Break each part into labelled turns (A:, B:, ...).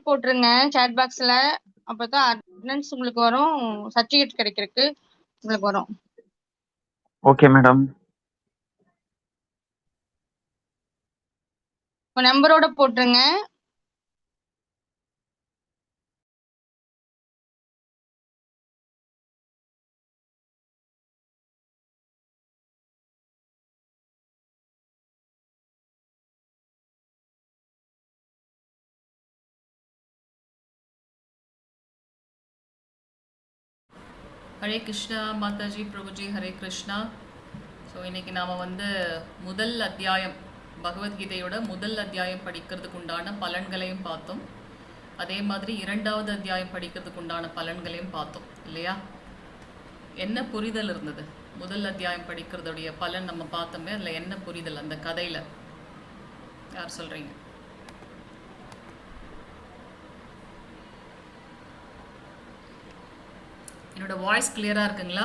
A: போட்டுருங்க சாட் பாக்ஸ்ல. அப்பதான் அட்டெண்டன்ஸ் உங்களுக்கு வரும், சர்டிபிகேட் கிடைக்கிறதுக்கு உங்களுக்கு வரும்.
B: Okay madam.
A: உங்க நம்பரோட போட்டுருங்க.
C: ஹரே கிருஷ்ணா மாதாஜி, பிரபுஜி, ஹரே கிருஷ்ணா. ஸோ இன்றைக்கி நாம் முதல் அத்தியாயம், பகவத்கீதையோட முதல் அத்தியாயம் படிக்கிறதுக்கு உண்டான பலன்களையும் பார்த்தோம். அதே மாதிரி இரண்டாவது அத்தியாயம் படிக்கிறதுக்கு உண்டான பலன்களையும் பார்த்தோம் இல்லையா? என்ன புரிதல் இருந்தது? முதல் அத்தியாயம் படிக்கிறதுடைய பலன் நம்ம பார்த்தோமே, அதில் என்ன புரிதல் அந்த கதையில்? யார் சொல்கிறீங்க? என்னோட வாய்ஸ் கிளியரா இருக்குங்களா?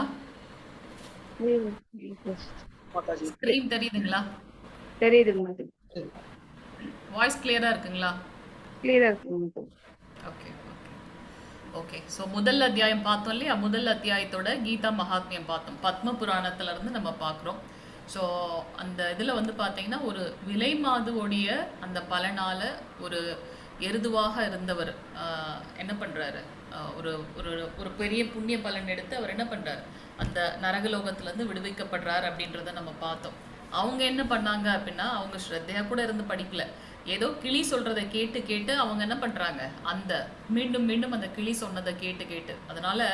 C: ஸ்கிரீன் தெரியுதுங்களா?
D: தெரியுதுங்க.
C: வாய்ஸ் கிளியரா இருக்குங்களா?
D: கிளியரா இருக்குங்க.
C: Okay okay okay. ஸோ முதல் அத்தியாயம் பார்த்தோம் இல்லையா? முதல் அத்தியாயத்தோட கீதா மகாத்மியம் பார்த்தோம். பத்ம புராணத்துல இருந்து நம்ம பார்க்குறோம். ஸோ அந்த இதில் பார்த்தீங்கன்னா ஒரு விலை மாதுவோடைய அந்த பலனால ஒரு எருதுவாக இருந்தவர் என்ன பண்ணுறாரு, ஒரு ஒரு ஒரு பெரிய புண்ணிய பலன் எடுத்து அவர் என்ன பண்ணுறாரு, அந்த நரகலோகத்திலேருந்து விடுவிக்கப்படுறார் அப்படின்றத நம்ம பார்த்தோம். அவங்க என்ன பண்ணாங்க அப்படின்னா, அவங்க ஸ்ரத்தையாக கூட இருந்து படிக்கல, ஏதோ கிளி சொல்கிறத கேட்டு கேட்டு அவங்க என்ன பண்ணுறாங்க, அந்த மீண்டும் மீண்டும் அந்த கிளி சொன்னதை கேட்டு கேட்டு, அதனால்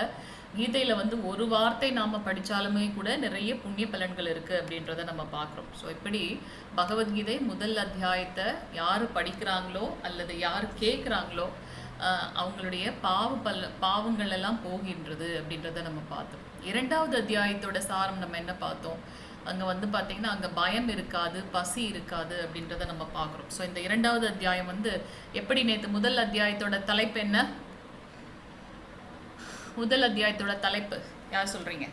C: கீதையில் ஒரு வார்த்தை நாம் படித்தாலுமே கூட நிறைய புண்ணிய பலன்கள் இருக்குது அப்படின்றத நம்ம பார்க்குறோம். ஸோ இப்படி பகவத்கீதை முதல் அத்தியாயத்தை யார் படிக்கிறாங்களோ அல்லது யார் கேட்குறாங்களோ அவங்களுடைய பாவங்கள் எல்லாம் போகின்றது அப்படின்றத நம்ம பார்த்தோம். இரண்டாவது அத்தியாயத்தோட சாரம் நம்ம என்ன பார்த்தோம்? அங்கே பார்த்தீங்கன்னா அங்கே பயம் இருக்காது, பசி இருக்காது அப்படின்றத நம்ம பார்க்குறோம். ஸோ இந்த இரண்டாவது அத்தியாயம் எப்படி நேற்று முதல் அத்தியாயத்தோட தலைப்பு என்ன? முதல் அத்தியாயத்தோட தலைப்பு யார் சொல்றீங்க?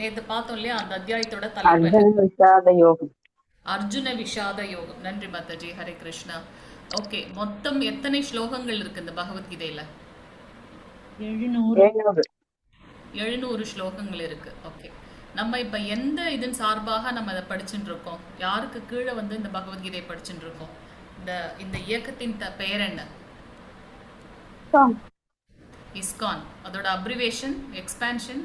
C: நேற்று பார்த்தோம் இல்லையா, அந்த அத்தியாயத்தோட தலைப்பு அர்ஜுன விஷாத யோகம். நன்றி மாதாஜி, ஹரே கிருஷ்ணா. ஓகே, மொத்தம் எத்தனை ஸ்லோகங்கள் இருக்கு இந்த பகவத்கீதையில? 700 ஸ்லோகங்கள் இருக்கு. ஓகே, நம்ம இப்ப எந்த இதன் சார்பாக நம்ம அதை படிச்சுட்டு இருக்கோம்? யாருக்கு கீழே இந்த பகவத்கீதையை படிச்சுட்டு இருக்கோம்? இந்த இயக்கத்தின் பெயர் என்ன? இஸ்கான். அதோட அப்ரிவேஷன், எக்ஸ்பான்ஷன்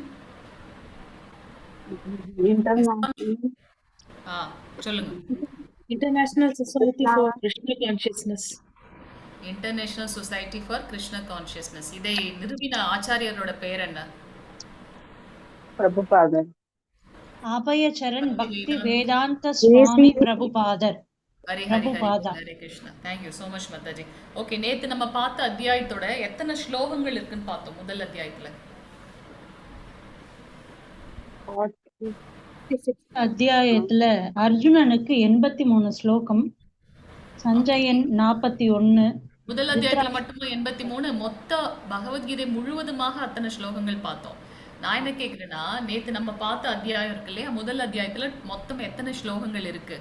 C: சொல்லுங்க.
E: International Society for Krishna Consciousness.
C: International Society for Krishna Consciousness. இதை நிறுவின ஆச்சாரியரோட பெயர் என்ன?
D: பிரபுபாதர்.
E: அபய சரண் பக்தி வேதாந்த சுவாமி பிரபுபாதர்.
C: Hare Hare Hare Krishna. Thank you so much Mataji. Okay, நேற்று நம்ம பார்த்த அத்தியாயத்தோட எத்தனை ஸ்லோகங்கள் இருக்குன்னு பார்த்தோம் முதல் அத்தியாயத்துல?
E: அத்தியாயத்துல அர்ஜுனனுக்கு 83 ஸ்லோகம், சஞ்சயன் 41.
C: முதல் அத்தியாயத்துல மட்டும் 83. மொத்த பகவத்கீதை முழுவதுமாக அத்தனை ஸ்லோகங்கள் பார்த்தோம். நான் என்ன கேக்குறேன்னா, நேத்து நம்ம பார்த்த அத்தியாயம் இருக்கு இல்லையா, முதல் அத்தியாயத்துல மொத்தம் எத்தனை ஸ்லோகங்கள் இருக்கு?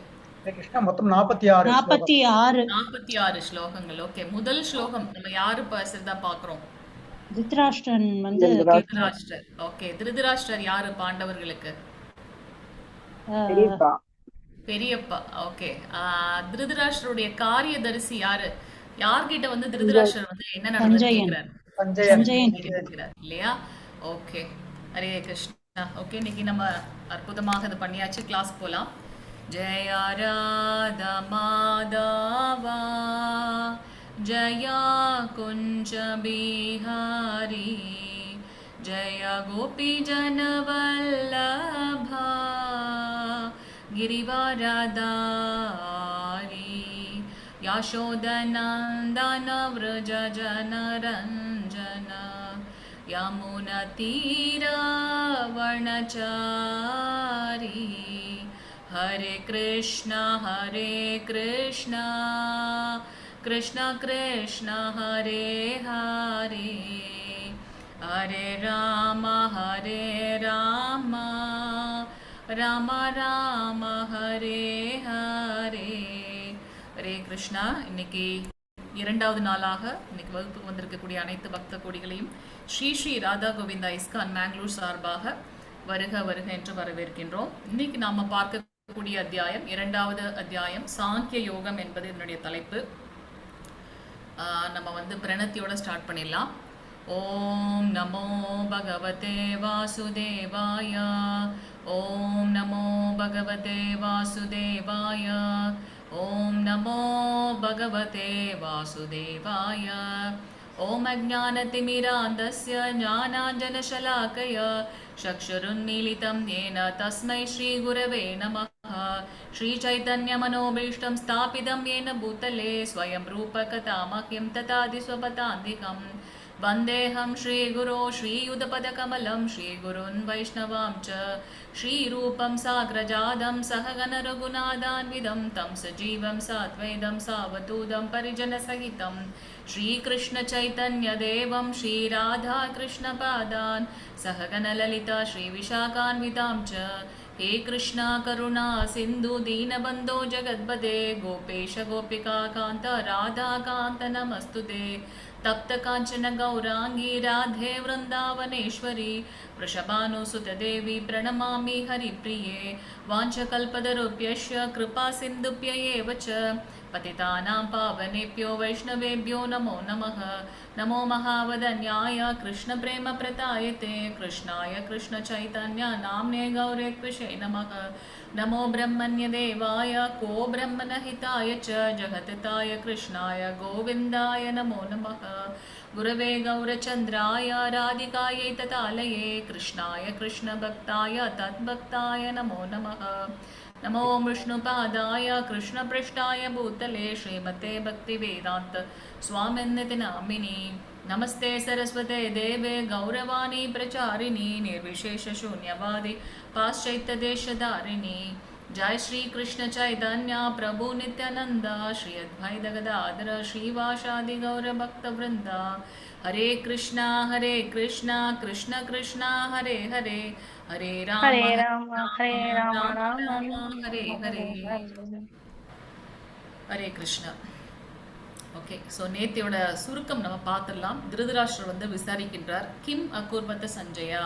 F: மொத்தம் 46
C: ஸ்லோகங்கள். ஓகே, முதல் ஸ்லோகம் நம்ம யாரு பேசுறதா பாக்குறோம்?
E: திருதராஷ்டிரன்
C: திருதராஷ்டிரர். ஓகே, திருதராஷ்டிரர் யாரு பாண்டவர்களுக்கு? பெரியப்பா. ஓகே, திருதராஷ்டிரருடைய காரியதரிசி யாரு? யார்கிட்ட திருதராஷ்டிரர் என்ன நடந்துக்கிறார்? இல்லையா? ஓகே, ஹரே கிருஷ்ணா. ஓகே, இன்னைக்கு நம்ம அற்புதமாக இது பண்ணியாச்சு. கிளாஸ் போலாம். ஜெய ராதா மாதவா ஜய குஞ்ச பிஹாரி ஜய கோபி ஜனவல்லபா गिरिवरदारी यशोदनन्दन व्रज जनरञ्जन यमुनतीरवर्णचारी हरे कृष्ण कृष्ण कृष्ण हरे हरे हरे राम राम राम हरे हरे. ஹரே கிருஷ்ணா. இன்னைக்கு இரண்டாவது நாளாக இன்னைக்கு வகுப்புக்கு வந்திருக்கக்கூடிய அனைத்து பக்த கோடிகளையும் ஸ்ரீ ஸ்ரீ ராதா கோவிந்தா இஸ்கான் மேங்களூர் சார்பாக வருக வருக என்று வரவேற்கின்றோம். இன்னைக்கு நாம பார்க்கக்கூடிய அத்தியாயம் இரண்டாவது அத்தியாயம் சாங்கிய யோகம் என்பது இதனுடைய தலைப்பு. நம்ம வந்து பிரணத்தியோட ஸ்டார்ட் பண்ணிடலாம். ஓம் நமோ பகவதே வாசுதேவாய. ஓம் நமோ பகவதே வாசுதேவாய. ஓம் நமோ பகவதே வாசுதேவாய. ஓம் அஜ்ஞானதிமிராந்தஸ்ய ஞானாஞ்சனशलाकया चक्षुरुन्मीलितं येन तस्मै श्रीगुरवे नमः. श्रीचैतन्यमनोभीष्टं स्थापितं येन भूतले स्वयं रूपकथामह्यं तथादिस्वपदान्तिकं वन्देऽहं श्रीगुरो श्रीयुतपदकमलं श्रीगुरुन् वैष्णवां च श्रीरूपं साग्रजातं सहगणरघुनाथान्वितं तं सजीवं साद्वैतं सावधूतं परिजनसहितं श्रीकृष्णचैतन्यदेवं श्रीराधाकृष्णपादान् सहगणललिता श्रीविशाखान्वितां च. हे कृष्णा करुणा सिन्धु दीनबन्धो जगद्पते गोपेश गोपिका कान्त राधाकान्त नमस्तुते. तप्त काञ्चन गौरांगी राधे वृन्दावनेश्वरी वृषभानुसुते देवी प्रणमामि हरिप्रिये. वाञ्छकल्पतरुभ्यश्च कृपा सिन्धुभ्य एव च पतितानां पावनेभ्यो वैष्णवेभ्यो नमो नमः. नमो महावदन्याय कृष्णप्रेमप्रदायते कृष्णाय कृष्णचैतन्य नाम्ने गौरेत्विषे नमः. नमो ब्रह्मण्यदेवाय को ब्रह्मणहिताय च जगत्ताय कृष्णाय गोविन्दाय नमो नमः. गुरवे गौरचन्द्राय राधिकायै ततालये कृष्णाय कृष्णभक्ताय तद्भक्ताय नमो नमः. नमो विष्णुपादाय कृष्णपृष्ठाय भूतले श्रीमते भक्तिवेदान्त स्वामिन्निति नामिनि. नमस्ते सरस्वते देवे गौरवाणी प्रचारिणी निर्विशेषशून्यवादी पाश्चात्यदेशधारिणी. जय श्री कृष्ण चैतन्य प्रभु नित्यानंद श्री अद्वैत गदाधर श्रीवासादि गौर भक्त वृंदा. हरे कृष्णा कृष्ण कृष्ण हरे हरे हरे राम
D: हरे राम हरे राम
C: राम
D: राम
C: राम हरे हरे ஹரே கிருஷ்ணா. ஓகே, ஸோ நேத்தியோட சுருக்கம் நம்ம பார்த்துடலாம். திருதராஷ்டிரர் வந்து விசாரிக்கின்றார், கிம் அகூர்வத்த சஞ்சயா.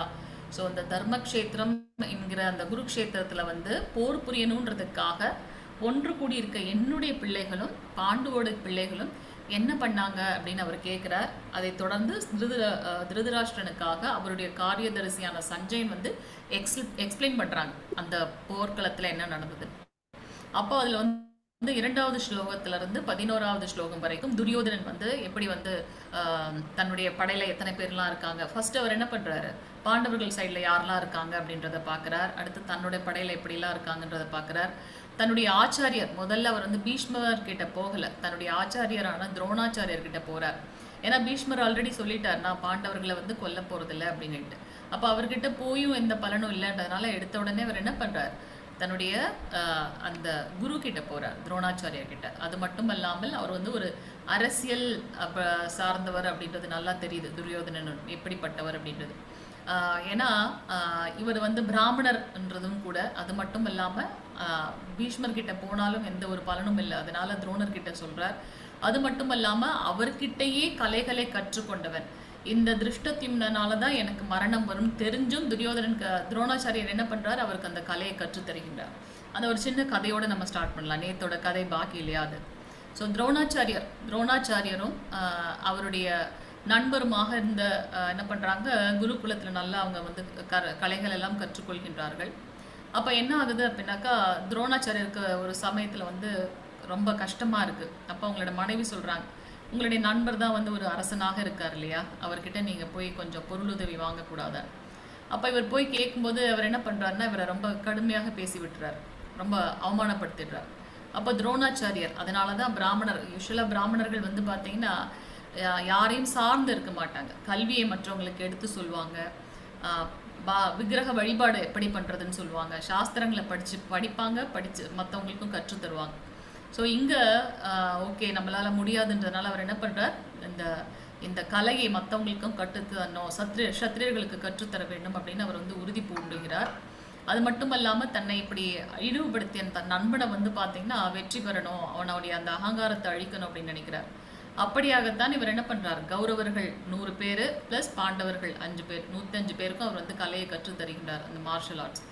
C: ஸோ அந்த தர்மக்ஷேத்திரம் என்கிற அந்த குருக்ஷேத்திரத்தில் வந்து போர் புரியணுன்றதுக்காக ஒன்று கூடி இருக்க என்னுடைய பிள்ளைகளும் பாண்டுவோட பிள்ளைகளும் என்ன பண்ணாங்க அப்படின்னு அவர் கேட்குறார். அதை தொடர்ந்து திருதராஷ்டிரனுக்காக அவருடைய காரியதரிசியான சஞ்சயன் வந்து எக்ஸ்பிளைன் பண்ணுறாங்க அந்த போர்க்களத்தில் என்ன நடந்தது. அப்போ அதில் வந்து இரண்டாவது ஸ்லோகத்திலிருந்து 11வது ஸ்லோகம் வரைக்கும் துரியோதனன் வந்து எப்படி வந்து தன்னுடைய படையில எத்தனை பேர்லாம் இருக்காங்க, ஃபர்ஸ்ட் அவர் என்ன பண்றாரு, பாண்டவர்கள் சைட்ல யாரெல்லாம் இருக்காங்க அப்படின்றத பார்க்கிறார். அடுத்து தன்னுடைய படையில எப்படிலாம் இருக்காங்கன்றத பார்க்கிறார். தன்னுடைய ஆச்சாரியர், முதல்ல அவர் வந்து பீஷ்மர் கிட்ட போகல, தன்னுடைய ஆச்சாரியரான துரோணாச்சாரியர் கிட்ட போறார். ஏன்னா பீஷ்மர் ஆல்ரெடி சொல்லிட்டார், நான் பாண்டவர்களை வந்து கொல்ல போறதில்லை அப்படின்னுட்டு. அப்போ அவர்கிட்ட போயும் எந்த பலனும் இல்லைன்றதுனால எடுத்த உடனே அவர் என்ன பண்றார், தன்னுடைய அந்த குரு கிட்ட போறார், துரோணாச்சாரியர் கிட்ட. அது மட்டும் இல்லாமல் அவர் வந்து ஒரு அரசியல் சார்ந்தவர் அப்படின்றது நல்லா தெரியுது, துரியோதனன் எப்படிப்பட்டவர் அப்படின்றது. ஏன்னா இவர் வந்து பிராமணர்ன்றதும் கூட. அது மட்டும் இல்லாமல் பீஷ்மர் கிட்ட போனாலும் எந்த ஒரு பலனும் இல்லை, அதனால துரோணர் கிட்ட சொல்றார். அது மட்டும் இல்லாமல் அவர்கிட்டயே கலைகளை கற்றுக்கொண்டவன். இந்த திருஷ்டத்யும்னால தான் எனக்கு மரணம் வரும் தெரிஞ்சும் துரோணாச்சாரியர் என்ன பண்றார், அவருக்கு அந்த கலையை கற்றுத்தருகின்றார். அந்த ஒரு சின்ன கதையோட நம்ம ஸ்டார்ட் பண்ணலாம், நேத்தோட கதை பாக்கி இல்லையா அது. ஸோ துரோணாச்சாரியரும் அவருடைய நண்பருமாக இருந்த என்ன பண்றாங்க, குருகுலத்துல நல்லா அவங்க வந்து கலைகள் எல்லாம் கற்றுக்கொள்கின்றார்கள். அப்ப என்ன ஆகுது அப்படின்னாக்கா, துரோணாச்சாரியருக்கு ஒரு சமயத்துல வந்து ரொம்ப கஷ்டமா இருக்கு. அப்ப அவங்களோட மனைவி சொல்றாங்க, உங்களுடைய நண்பர் தான் வந்து ஒரு அரசனாக இருக்கார் இல்லையா, அவர்கிட்ட நீங்க போய் கொஞ்சம் பொருளுதவி வாங்கக்கூடாது. அப்ப இவர் போய் கேட்கும்போது அவர் என்ன பண்றாருன்னா, இவரை ரொம்ப கடுமையாக பேசி விட்டுறாரு, ரொம்ப அவமானப்படுத்திடுறார். அப்போ துரோணாச்சாரியர், அதனாலதான் பிராமணர், யூஸ்வலா பிராமணர்கள் வந்து பாத்தீங்கன்னா யாரையும் சார்ந்து இருக்க மாட்டாங்க, கல்வியை மற்றவங்களுக்கு எடுத்து சொல்லுவாங்க, விக்கிரக வழிபாடு எப்படி பண்றதுன்னு சொல்லுவாங்க, சாஸ்திரங்களை படிப்பாங்க, படிச்சு மற்றவங்களுக்கும் கற்று தருவாங்க. ஸோ இங்கே ஓகே நம்மளால் முடியாதுன்றதுனால அவர் என்ன பண்ணுறார், இந்த கலையை மற்றவங்களுக்கும் கற்றுத்தரணும், சத்திரியர்களுக்கு கற்றுத்தர வேண்டும் அப்படின்னு அவர் வந்து உறுதி பூண்டுகிறார். அது மட்டும் இல்லாமல் தன்னை இப்படி இழிவுபடுத்திய தன் நண்பனை வந்து பார்த்தீங்கன்னா வெற்றி பெறணும், அவனுடைய அந்த அகங்காரத்தை அழிக்கணும் அப்படின்னு நினைக்கிறார். அப்படியாகத்தான் இவர் என்ன பண்றார், கௌரவர்கள் 100 பேர் பிளஸ் பாண்டவர்கள் 5 பேர், 105 பேருக்கும் அவர் வந்து கலையை கற்றுத் தருகின்றார், அந்த மார்ஷல் ஆர்ட்ஸ்.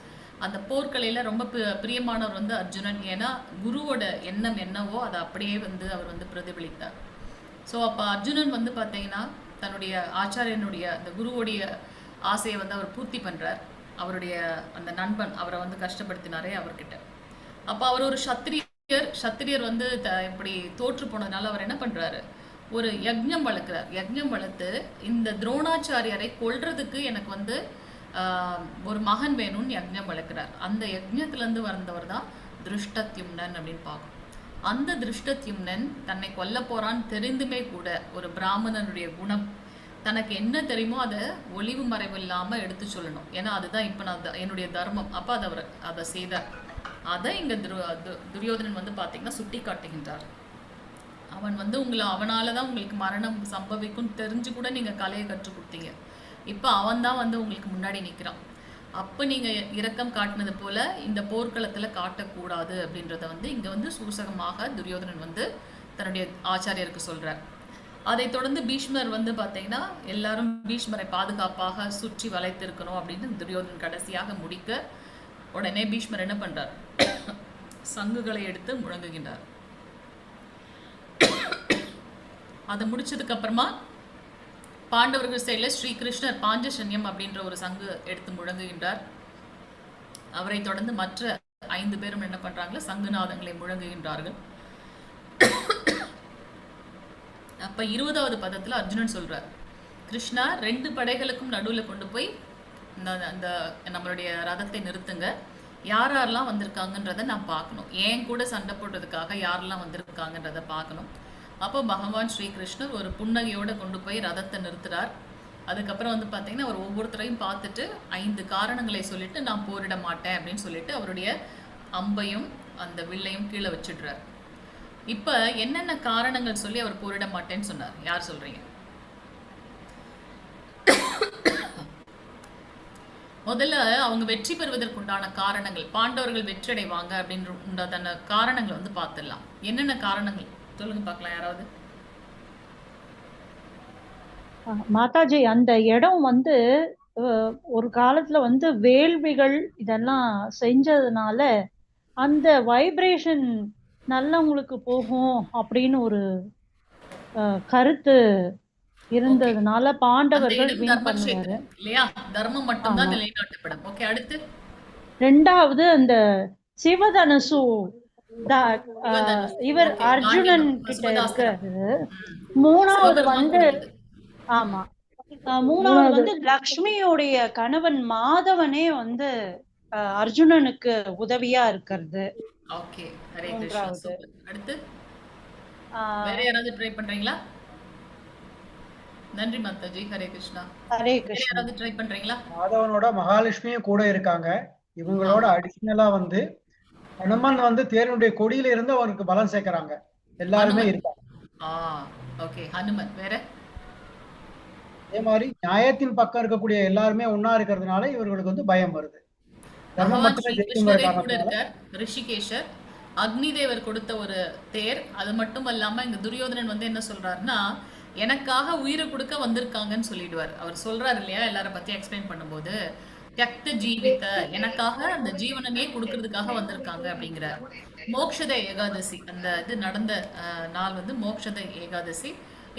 C: அந்த போர்க்கலையில ரொம்ப பிரியமானவர் வந்து அர்ஜுனன். ஏன்னா குருவோட எண்ணம் என்னவோ அதை அப்படியே வந்து அவர் வந்து பிரதிபலித்தார். ஸோ அப்போ அர்ஜுனன் வந்து பார்த்தீங்கன்னா தன்னுடைய ஆச்சாரியனுடைய அந்த குருவோடைய ஆசையை வந்து அவர் பூர்த்தி பண்ணுறார். அவருடைய அந்த நண்பன் அவரை வந்து கஷ்டப்படுத்தினாரே அவர்கிட்ட. அப்போ அவர் ஒரு சத்திரியர் வந்து இப்படி தோற்று போனதுனால அவர் என்ன பண்ணுறாரு, ஒரு யக்ஞம் வளர்க்குறார். யக்ஞம் வளர்த்து இந்த துரோணாச்சாரியரை கொல்றதுக்கு எனக்கு வந்து ஒரு மகன் வேணும்னு யக்ஞம் வளர்க்குறார். அந்த யக்ஞத்துலேருந்து வந்தவர் தான் திருஷ்டத்யும்னன் அப்படின்னு பார்க்கும். அந்த திருஷ்டத்யும்னன் தன்னை கொல்ல போறான்னு தெரிந்துமே கூட ஒரு பிராமணனுடைய குணம், தனக்கு என்ன தெரியுமோ அதை ஒளிவு மறைவு இல்லாமல் எடுத்து சொல்லணும். ஏன்னா அதுதான் இப்போ நான் என்னுடைய தர்மம். அப்போ அதை செய்தார். அதை இங்கே துரியோதனன் வந்து பார்த்தீங்கன்னா சுட்டி காட்டுகின்றார். அவன் வந்து அவனால தான் உங்களுக்கு மரணம் சம்பவிக்கும் தெரிஞ்சு கூட நீங்கள் கலையை கற்றுக் கொடுத்தீங்க. இப்போ அவன் தான் வந்து உங்களுக்கு முன்னாடி நிற்கிறான். அப்போ நீங்கள் இரக்கம் காட்டினது போல இந்த போர்க்களத்தில் காட்டக்கூடாது அப்படின்றத வந்து இங்கே வந்து சூசகமாக துரியோதனன் வந்து தன்னுடைய ஆச்சாரியருக்கு சொல்கிறார். அதை தொடர்ந்து பீஷ்மர் வந்து பார்த்தீங்கன்னா எல்லாரும் பீஷ்மரை பாதுகாப்பாக சுற்றி வளைத்திருக்கணும் அப்படின்னு துரியோதனன் கடைசியாக முடிக்க, உடனே பீஷ்மர் என்ன பண்ணுறார், சங்குகளை எடுத்து முழங்குகின்றார். அதை முடிச்சதுக்கு அப்புறமா பாண்டவர்கள் சைடில் ஸ்ரீகிருஷ்ணர் பாஞ்சசன்யம் அப்படின்ற ஒரு சங்கு எடுத்து முழங்குகின்றார். அவரை தொடர்ந்து மற்ற 5 பேரும் என்ன பண்றாங்க, சங்குநாதங்களை முழங்குகின்றார்கள். அப்ப 20வது பதத்துல அர்ஜுனன் சொல்றார், கிருஷ்ணா 2 படைகளுக்கும் நடுவுல கொண்டு போய் அந்த நம்மளுடைய ரதத்தை நிறுத்துங்க, யாரெல்லாம் வந்திருக்காங்கன்றதை நான் பார்க்கணும், ஏன் கூட சண்டை போடுறதுக்காக யாரெல்லாம் வந்திருக்காங்கன்றதை பார்க்கணும். அப்போ பகவான் ஸ்ரீகிருஷ்ணர் ஒரு புன்னகையோடு கொண்டு போய் ரதத்தை நிறுத்துறார். அதுக்கப்புறம் வந்து பார்த்தீங்கன்னா அவர் ஒவ்வொருத்தரையும் பார்த்துட்டு 5 காரணங்களை சொல்லிட்டு நான் போரிட மாட்டேன் அப்படின்னு சொல்லிட்டு அவருடைய அம்பையும் அந்த வில்லையும் கீழே வச்சிடுறார். இப்போ என்னென்ன காரணங்கள் சொல்லி அவர் போரிட மாட்டேன்னு சொன்னார், யார் சொல்றீங்க? முதல்ல அவங்க வெற்றி பெறுவதற்குண்டான காரணங்கள், பாண்டவர்கள் வெற்றி அடைவாங்க அப்படின்ற உண்டான காரணங்களை வந்து பார்த்துடலாம். என்னென்ன காரணங்கள் சொல்லுங்க பார்க்கலாம் யாராவது.
F: மாதாஜி, அந்த இடம் வந்து ஒரு காலத்துல வந்து வேள்விகள் இதெல்லாம் செஞ்சதுனால அந்த வைப்ரேஷன் நல்லவங்களுக்கு போகும் அப்படின்னு ஒரு கருத்து இருந்ததுனால பாண்டவர்கள் வின் பண்ணுவாரு
C: இல்லையா? தர்மம் மட்டும்தான் நிலைநாட்டப்படும். ஓகே, அடுத்து
F: 2வது அந்த சிவதனுசு இவர் அர்ஜுனன் கிட்ட இருக்காரு. 3வது வந்து ஆமா 3வது வந்து லக்ஷ்மியோடைய கணவன் மாதவனே வந்து அர்ஜுனனுக்கு உதவியா இருக்கிறது.
C: ஓகே, ஹரே கிருஷ்ணா. அடுத்து வேற யாராவது ட்ரை பண்றீங்களா? நன்றி மாதாஜி, ஹரே கிருஷ்ணா.
F: ஹரே கிருஷ்ணா.
C: யாராவது ட்ரை பண்றீங்களா?
G: மாதவனோட மகாலட்சுமியும் கூட இருக்காங்க. இவங்களோட அடிஷனலா வந்து ஹனுமன் வந்து தேனுடைய கொடியில இருந்து அவருக்கு பலம் சேர்க்கறாங்க. எல்லாருமே இருக்காங்க.
C: ஓகே, ஹனுமன். வேற
G: அதே மாதிரி நியாயத்தின் பக்கம் இருக்கக்கூடிய எல்லாருமே ஒன்னா இருக்கிறதுனால இவர்களுக்கு வந்து பயம் வருது. தர்மம் மட்டுமே ஜெயிக்கும்ங்கறதுனால
C: ரிஷிகேஷர் அக்னி தேவர் கொடுத்த ஒரு தேர். அது மட்டும் இல்லாம இங்க துரியோதனன் வந்து என்ன சொல்றாருன்னா, எனக்காக உயிரை கொடுக்க வந்திருக்காங்கன்னு சொல்லிடுவார். அவர் சொல்றாரு இல்லையா, எல்லார பத்தி எக்ஸ்பிளைன் பண்ணும்போது, தியக்த ஜீவித, எனக்காக அந்த ஜீவனமே கொடுக்கறதுக்காக வந்திருக்காங்க அப்படிங்கிறார். மோக்ஷத ஏகாதசி, அந்த இது நடந்த நாள் வந்து மோக்ஷத ஏகாதசி.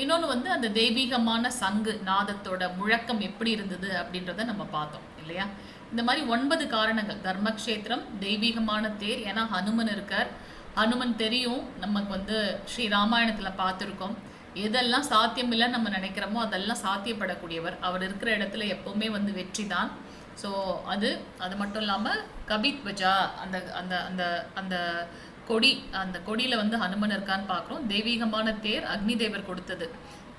C: இன்னொன்று வந்து அந்த தெய்வீகமான சங்கு நாதத்தோட முழக்கம் எப்படி இருந்தது அப்படின்றத நம்ம பார்த்தோம் இல்லையா. இந்த மாதிரி 9 காரணங்கள். தர்மக்ஷேத்திரம், தெய்வீகமான தேர், ஏன்னா ஹனுமன் இருக்கார். ஹனுமன் தெரியும் நமக்கு வந்து ஸ்ரீ ராமாயணத்தில் பார்த்துருக்கோம், எதெல்லாம் சாத்தியம் இல்லைன்னு நம்ம நினைக்கிறோமோ அதெல்லாம் சாத்தியப்படக்கூடியவர். அவர் இருக்கிற இடத்துல எப்பவுமே வந்து வெற்றி தான். ஸோ அது மட்டும் இல்லாமல் கபித்வஜா, அந்த அந்த அந்த அந்த கொடி, அந்த கொடியில் வந்து ஹனுமன் இருக்கான்னு பார்க்குறோம். தெய்வீகமான தேர் அக்னி தேவர் கொடுத்தது.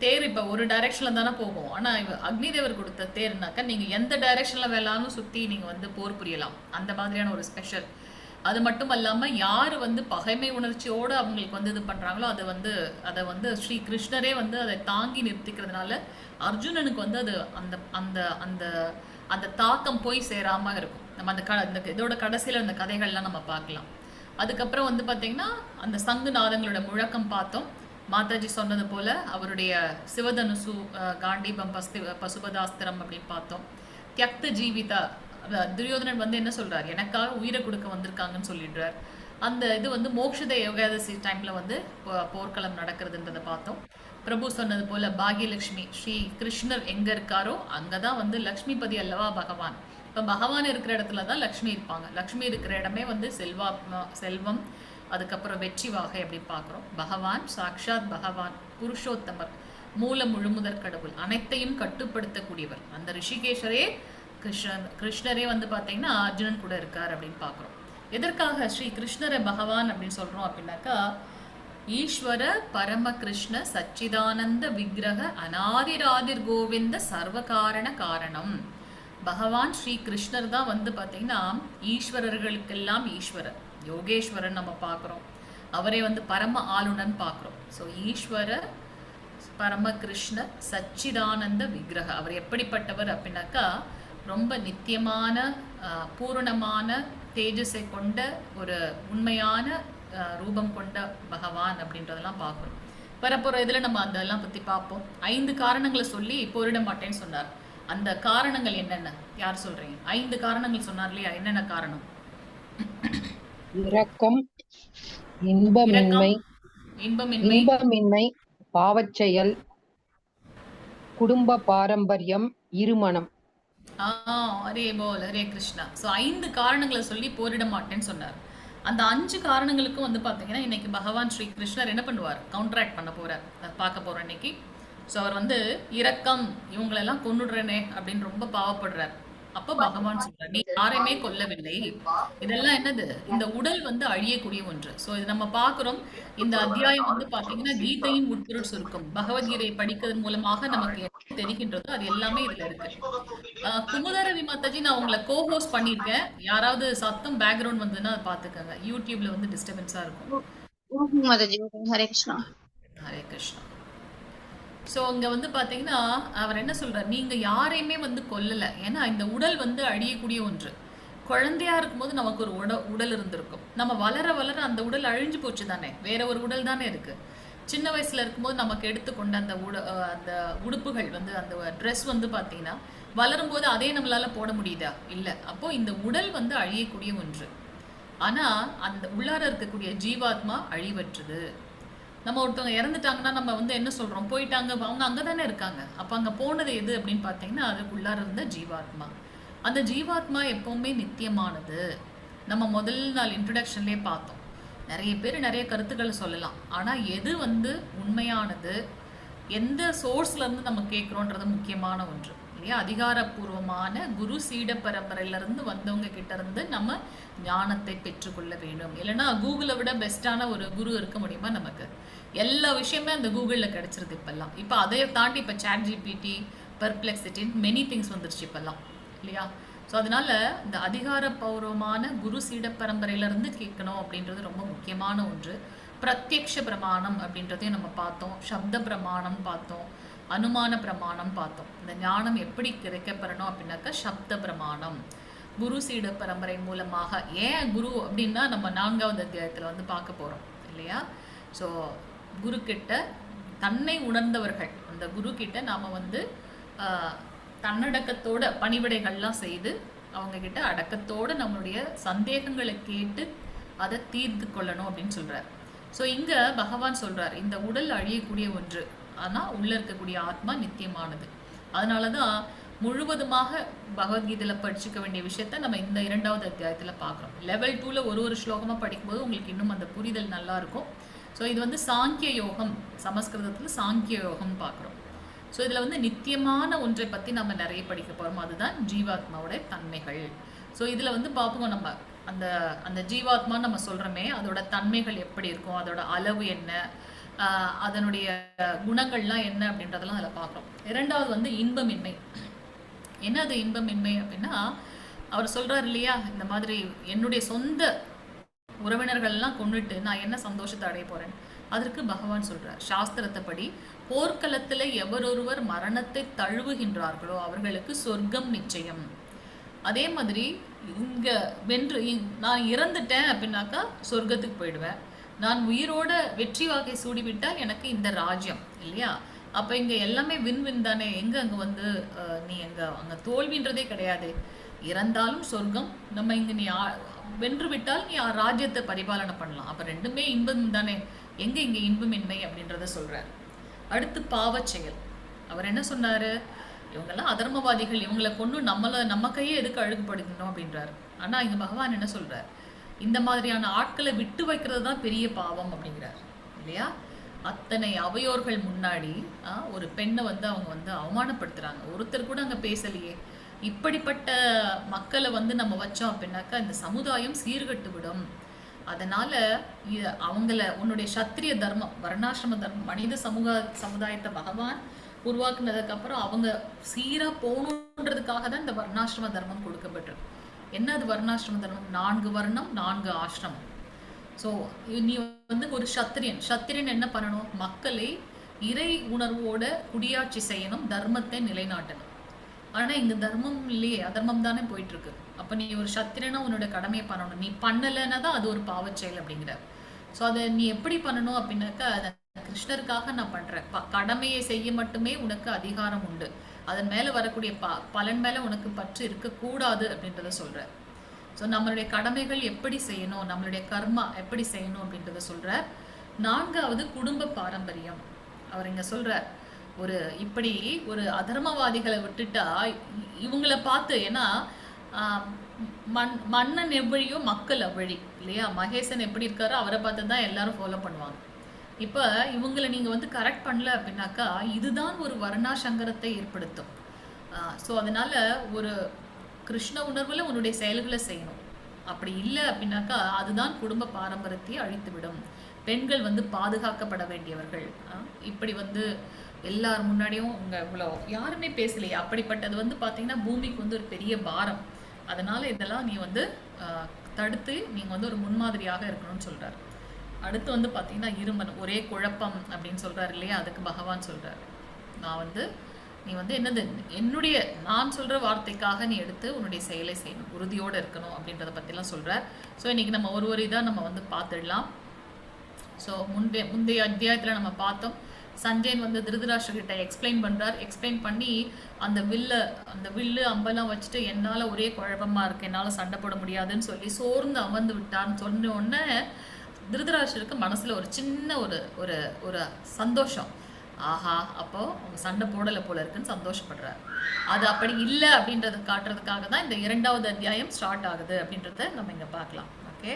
C: தேர் இப்போ ஒரு டைரெக்ஷனில் தானே போகும், ஆனால் அக்னி தேவர் கொடுத்த தேர்னாக்கா நீங்கள் எந்த டைரெக்ஷனில் வேணாலும் சுற்றி நீங்கள் வந்து போர் புரியலாம், அந்த மாதிரியான ஒரு ஸ்பெஷல். அது மட்டும் இல்லாமல் யார் வந்து பகைமை உணர்ச்சியோடு அவங்களுக்கு வந்து இது பண்ணுறாங்களோ அதை வந்து ஸ்ரீ கிருஷ்ணரே வந்து அதை தாங்கி நிறுத்திக்கிறதுனால அர்ஜுனனுக்கு வந்து அது அந்த அந்த அந்த அந்த தாக்கம் போய் சேராமல் இருக்கும். நம்ம அந்த இதோட கடைசியில் அந்த கதைகள்லாம் நம்ம பார்க்கலாம். அதுக்கப்புறம் வந்து பார்த்திங்கன்னா அந்த சங்கு நாதங்களோட முழக்கம் பார்த்தோம். மாதாஜி சொன்னது போல அவருடைய சிவதனுசு, காண்டீபம், பசுபதாஸ்திரம் அப்படின்னு பார்த்தோம். தியக்த ஜீவிதா, துரியோதனன் வந்து என்ன சொல்றார், எனக்காக உயிரை கொடுக்க வந்திருக்காங்கன்னு சொல்லிடுறார். அந்த இது வந்து மோக்ஷத யோகாதசி டைம்ல வந்து போர்க்களம் நடக்கிறதுன்றதை பார்த்தோம். பிரபு சொன்னது போல பாகியலட்சுமி, ஸ்ரீ கிருஷ்ணர் எங்க இருக்காரோ அங்கதான் வந்து லக்ஷ்மிபதி அல்லவா பகவான். இப்ப பகவான் இருக்கிற இடத்துல தான் லக்ஷ்மி இருப்பாங்க. லக்ஷ்மி இருக்கிற இடமே வந்து செல்வம், அதுக்கப்புறம் வெற்றி வாகை அப்படி பார்க்குறோம். பகவான் சாக்ஷாத் பகவான், புருஷோத்தமர், மூல முழுமுதற் கடவுள், அனைத்தையும் கட்டுப்படுத்தக்கூடியவர். அந்த ரிஷிகேஷரே கிருஷ்ணரே வந்து பார்த்தீங்கன்னா அர்ஜுனன் கூட இருக்கார் அப்படின்னு பார்க்குறோம். எதற்காக ஸ்ரீ கிருஷ்ணரை பகவான் அப்படின்னு சொல்றோம் அப்படின்னாக்கா, ஈஸ்வர பரம கிருஷ்ண சச்சிதானந்த விக்கிரக அநாதிராதிர் கோவிந்த சர்வகாரண காரணம். பகவான் ஸ்ரீ கிருஷ்ணர் தான் வந்து பார்த்தீங்கன்னா ஈஸ்வரர்களுக்கெல்லாம் ஈஸ்வரர். யோகேஸ்வரன் நம்ம பார்க்குறோம், அவரே வந்து பரம ஆளுநன் பார்க்குறோம். ஸோ ஈஸ்வர பரம கிருஷ்ண சச்சிதானந்த விக்கிரக, அவர் எப்படிப்பட்டவர் அப்படின்னாக்கா, ரொம்ப நித்தியமான பூரணமான தேஜஸை கொண்ட ஒரு உண்மையான ரூபம் கொண்ட பகவான் அப்படின்றதெல்லாம் பார்க்குறோம். வரப்போகிற இதில் நம்ம அதெல்லாம் பற்றி பார்ப்போம். 5 காரணங்களை சொல்லி போரிட மாட்டேன்னு சொன்னார். அந்த காரணங்கள் என்னென்ன, யார் சொல்றீங்க? 5 காரணங்கள் சொன்னார் இல்லையா, என்னென்ன காரணம்?
H: இரக்கம், இன்பமின்மை, பாவச்செயல், குடும்ப பாரம்பரியம், இருமனம்.
C: ஹரே போல், ஹரே கிருஷ்ணா. ஸோ 5 காரணங்களை சொல்லி போரிட மாட்டேன்னு சொன்னார். அந்த 5 காரணங்களுக்கும் வந்து பார்த்தீங்கன்னா இன்னைக்கு பகவான் ஸ்ரீ கிருஷ்ணர் என்ன பண்ணுவார், கவுண்டராக்ட் பண்ண போறார், பார்க்க போறோம் இன்னைக்கு. ஸோ அவர் வந்து இரக்கம், இவங்களெல்லாம் கொன்னுடுறேனே அப்படின்னு ரொம்ப பாவப்படுறார். அப்ப பகவான் சொல்றார், நீ யாரையுமே கொல்லவில்லை, இதெல்லாம் என்னது, இந்த உடல் வந்து அழியக்கூடிய ஒன்று. ஸோ இது நம்ம பார்க்கிறோம். இந்த அத்தியாயம் வந்து பாத்தீங்கன்னா கீதையின் உட்பொருள் சுருக்கம். பகவத்கீதை படிக்கிறதன் மூலமாக நமக்கு என்ன தெரிகின்றதோ அது எல்லாமே இதுல இருக்கு. குமுதரவி மாதாஜி, நான் உங்களை கோஹோஸ்ட் பண்ணியிருக்கேன். யாராவது சத்தம் பேக்ரவுண்ட் வந்ததுன்னா அதை பாத்துக்கோங்க. யூடியூப்ல வந்து டிஸ்டர்பன்ஸா இருக்கும்.
A: ஹரே கிருஷ்ணா.
C: ஹரே கிருஷ்ணா. ஸோ அங்கே வந்து பார்த்தீங்கன்னா அவர் என்ன சொல்கிறார், நீங்கள் யாரையுமே வந்து கொல்லலை. ஏன்னா இந்த உடல் வந்து அழியக்கூடிய ஒன்று. குழந்தையா இருக்கும்போது நமக்கு ஒரு உடல் இருந்திருக்கும். நம்ம வளர வளர அந்த உடல் அழிஞ்சு போச்சு தானே, வேற ஒரு உடல் தானே இருக்குது. சின்ன வயசில் இருக்கும்போது நமக்கு எடுத்துக்கொண்ட அந்த அந்த உடுப்புகள் வந்து அந்த ட்ரெஸ் வந்து பார்த்தீங்கன்னா வளரும்போது அதே நம்மளால் போட முடியுதா? இல்லை. அப்போது இந்த உடல் வந்து அழியக்கூடிய ஒன்று. ஆனால் அந்த உள்ளார இருக்கக்கூடிய ஜீவாத்மா அழிவற்றுது. நம்ம ஒருத்தவங்க இறந்துட்டாங்கன்னா நம்ம வந்து என்ன சொல்கிறோம், போயிட்டாங்க, அவங்க அங்கே தானே இருக்காங்க. அப்போ அங்கே போனது எது அப்படின்னு பார்த்தீங்கன்னா அதுக்குள்ளார இருந்த ஜீவாத்மா. அந்த ஜீவாத்மா எப்போவுமே நித்தியமானது. நம்ம முதல் நாள் இன்ட்ரடக்ஷன்லேயே பார்த்தோம். நிறைய பேர் நிறைய கருத்துக்களை சொல்லலாம். ஆனால் எது வந்து உண்மையானது, எந்த சோர்ஸ்லேருந்து நம்ம கேட்குறோன்றது முக்கியமான ஒன்று இல்லையா. அதிகாரப்பூர்வமான குரு சீட பரம்பரையிலேருந்து வந்தவங்க கிட்ட இருந்து நம்ம ஞானத்தை பெற்றுக்கொள்ள வேண்டும். இல்லைன்னா கூகுளை விட பெஸ்ட்டான ஒரு குரு இருக்க முடியுமா நமக்கு? எல்லா விஷயமே அந்த கூகுளில் கிடைச்சிருது இப்போல்லாம். இப்போ அதை தாண்டி இப்போ ChatGPT, பெர்ப்ளெக்சிட்டி, மெனி திங்ஸ் வந்துருச்சு இப்போல்லாம் இல்லையா. ஸோ அதனால இந்த அதிகாரப்பூர்வமான குரு சீட பரம்பரையிலேருந்து கேட்கணும் அப்படின்றது ரொம்ப முக்கியமான ஒன்று. பிரத்யக்ஷ பிரமாணம் அப்படின்றதையும் நம்ம பார்த்தோம், சப்த பிரமாணம் பார்த்தோம், அனுமான பிரமாணம் பார்த்தோம். இந்த ஞானம் எப்படி கிடைக்கப்பெறணும் அப்படின்னாக்கா சப்த பிரமாணம், குரு சீட பரம்பரை மூலமாக. ஏன் குரு அப்படின்னா நம்ம 4வது அத்தியாயத்தில் வந்து பார்க்க போகிறோம் இல்லையா. ஸோ குரு கிட்ட தன்னை உணர்ந்தவர்கள், அந்த குரு கிட்ட நாம் வந்து தன்னடக்கத்தோட பணிவிடைகள்லாம் செய்து அவங்க கிட்ட அடக்கத்தோடு நம்மளுடைய சந்தேகங்களை கேட்டு அதை தீர்த்து கொள்ளணும் அப்படின்னு சொல்கிறார். ஸோ இங்கே பகவான் சொல்கிறார், இந்த உடல் அழியக்கூடிய ஒன்று, ஆனால் உள்ளே இருக்கக்கூடிய ஆத்மா நித்தியமானது. அதனால தான் முழுவதுமாக பகவத்கீதையில் படிச்சுக்க வேண்டிய விஷயத்த நம்ம இந்த 2வது அத்தியாயத்தில் பார்க்குறோம். லெவல் 2ல் ஒரு ஸ்லோகமாக படிக்கும்போது உங்களுக்கு இன்னும் அந்த புரிதல் நல்லாயிருக்கும். ஸோ இது வந்து சாங்கிய யோகம், சமஸ்கிருதத்தில் சாங்கிய யோகம் பார்க்குறோம். ஸோ இதில் வந்து நித்தியமான ஒன்றை பற்றி நம்ம நிறைய படிக்க போகிறோம். அதுதான் ஜீவாத்மாவோட தன்மைகள். ஸோ இதில் வந்து பார்ப்போம் நம்ம அந்த அந்த ஜீவாத்மா நம்ம சொல்கிறோமே அதோட தன்மைகள் எப்படி இருக்கும், அதோட அளவு என்ன, அதனுடைய குணங்கள்லாம் என்ன அப்படின்றதெல்லாம் அதில் பார்க்குறோம். 2வது வந்து இன்பமின்மை. என்ன அது இன்பமின்மை அப்படின்னா, அவர் சொல்கிறார் இல்லையா, இந்த மாதிரி என்னுடைய சொந்த உறவினர்கள்லாம் கொண்டுட்டு நான் என்ன சந்தோஷத்தை அடைய போகிறேன். அதற்கு பகவான் சொல்கிறார், சாஸ்திரத்தைப்படி போர்க்களத்தில் எவரொருவர் மரணத்தை தழுவுகின்றார்களோ அவர்களுக்கு சொர்க்கம் நிச்சயம். அதே மாதிரி இங்கே வென்று நான் இறந்துட்டேன் அப்படின்னாக்கா சொர்க்கத்துக்கு போயிடுவேன், நான் உயிரோட வெற்றி வாகை சூடிவிட்டால் எனக்கு இந்த ராஜ்யம் இல்லையா? அப்ப இங்க எல்லாமே வின் வின் தானே. எங்க அங்க வந்து நீ அங்க தோல்வின்றதே கிடையாது. இறந்தாலும் சொர்க்கம், நம்ம இங்க நீ வென்று விட்டால் நீ ராஜ்யத்தை பரிபாலனை பண்ணலாம். அப்ப ரெண்டுமே இன்பம் தானே. எங்க இங்க இன்பமின்மை அப்படின்றத சொல்றார். அடுத்து பாவச் செயல். அவர் என்ன சொன்னாரு? இவங்கெல்லாம் அதர்மவாதிகள், இவங்களை கொண்டு நம்ம கையை எதுக்கு அழுகுபடுத்தணும் அப்படின்றாரு. ஆனா இங்க பகவான் என்ன சொல்றார்? இந்த மாதிரியான ஆட்களை விட்டு வைக்கிறது தான் பெரிய பாவம் அப்படிங்கிறார் இல்லையா? அத்தனை அவையோர்கள் முன்னாடி ஒரு பெண்ணை வந்து அவங்க வந்து அவமானப்படுத்துறாங்க. ஒருத்தர் கூட அங்க பேசலையே. இப்படிப்பட்ட மக்களை வந்து நம்ம வச்சோம் அப்படின்னாக்கா இந்த சமுதாயம் சீர்கட்டு விடும். அதனால அவங்கள உன்னுடைய சத்திரிய தர்மம், வர்ணாசிரம தர்மம், மனித சமுதாயத்தை பகவான் உருவாக்குனதுக்கு அப்புறம் அவங்க சீரா போகணுன்றதுக்காக தான் இந்த வர்ணாசிரம தர்மம் கொடுக்கப்பட்டிருக்கு. என்ன அது வர்ணாசிரம தர்மம்? 4 வர்ணம் 4 ஆசிரமம். ஸோ நீ வந்து ஒரு சத்திரியன் என்ன பண்ணணும்? மக்களை இறை உணர்வோட குடியாட்சி செய்யணும், தர்மத்தை நிலைநாட்டணும். ஆனா இங்க தர்மம் இல்லையே, அதர்மம் தானே போயிட்டு இருக்கு. அப்ப நீ ஒரு சத்திரனா உன்னோட கடமையை பண்ணணும். நீ பண்ணலைன்னா தான் அது ஒரு பாவச் செயல் அப்படிங்கிற. ஸோ அதை நீ எப்படி பண்ணணும் அப்படின்னாக்கா, அதை கிருஷ்ணருக்காக நான் பண்றேன், கடமையை செய்ய மட்டுமே உனக்கு அதிகாரம் உண்டு, அதன் மேல வரக்கூடிய பலன் மேல உனக்கு பற்று இருக்கக்கூடாது அப்படின்றத சொல்ற. ஸோ நம்மளுடைய கடமைகள் எப்படி செய்யணும், நம்மளுடைய கர்மா எப்படி செய்யணும் அப்படின்றத சொல்ற. 4வது குடும்ப பாரம்பரியம். அவர் இங்க சொல்றார், இப்படி ஒரு அதர்மவாதிகளை விட்டுட்டா இவங்களை பார்த்து, ஏன்னா மன்னன் எவ்வழியோ மக்கள் அவ்வழி இல்லையா? மகேசன் எப்படி இருக்காரோ அவரை பார்த்து தான் எல்லாரும் ஃபாலோ பண்ணுவாங்க. இப்ப இவங்களை நீங்க வந்து கரெக்ட் பண்ணல அப்படின்னாக்கா இதுதான் ஒரு வர்ணாசங்கரத்தை ஏற்படுத்தும். ஸோ அதனால ஒரு கிருஷ்ண உணர்வுல உன்னுடைய செயல்களை செய்யணும். அப்படி இல்லை அப்படின்னாக்கா அதுதான் குடும்ப பாரம்பரியத்தை அழித்துவிடும். பெண்கள் வந்து பாதுகாக்கப்பட வேண்டியவர்கள். இப்படி வந்து எல்லார் முன்னாடியும் இவ்வளோ யாருமே பேசலையே. அப்படிப்பட்டது வந்து பார்த்தீங்கன்னா பூமிக்கு வந்து ஒரு பெரிய பாரம். அதனால இதெல்லாம் நீ வந்து தடுத்து நீங்க வந்து ஒரு முன்மாதிரியாக இருக்கணும்னு சொல்றாரு. அடுத்து வந்து பார்த்தீங்கன்னா இருமன், ஒரே குழப்பம் அப்படின்னு சொல்றாரு இல்லையா? அதுக்கு பகவான் சொல்றாரு, நீ வந்து என்னது, நான் சொல்ற வார்த்தைக்காக நீ எடுத்து உன்னுடைய செயலை செய்யணும், உறுதியோடு இருக்கணும் அப்படின்றத பற்றிலாம் சொல்றார். ஸோ இன்னைக்கு நம்ம ஒரு இதாக நம்ம வந்து பார்த்துடலாம். ஸோ முந்தைய அத்தியாயத்தில் நம்ம பார்த்தோம், சஞ்சயன் வந்து திருதராஷ்டிரர்கிட்ட எக்ஸ்பிளைன் பண்றார். எக்ஸ்பிளைன் பண்ணி அந்த வில்லு அம்பெல்லாம் வச்சுட்டு என்னால் ஒரே குழப்பமா இருக்கு, என்னால் சண்டை போட முடியாதுன்னு சொல்லி சோர்ந்து அமர்ந்து விட்டான்னு சொன்ன உடனே திருதராஷ்டிரருக்கு மனசுல ஒரு சின்ன ஒரு சந்தோஷம். ஆஹா, அப்போ அவங்க சண்டை போடலை போல இருக்குன்னு சந்தோஷப்படுறாரு. அது அப்படி இல்லை அப்படின்றத காட்டுறதுக்காக தான் இந்த 2வது அத்தியாயம் ஸ்டார்ட் ஆகுது அப்படின்றத நம்ம இங்க பார்க்கலாம். ஓகே,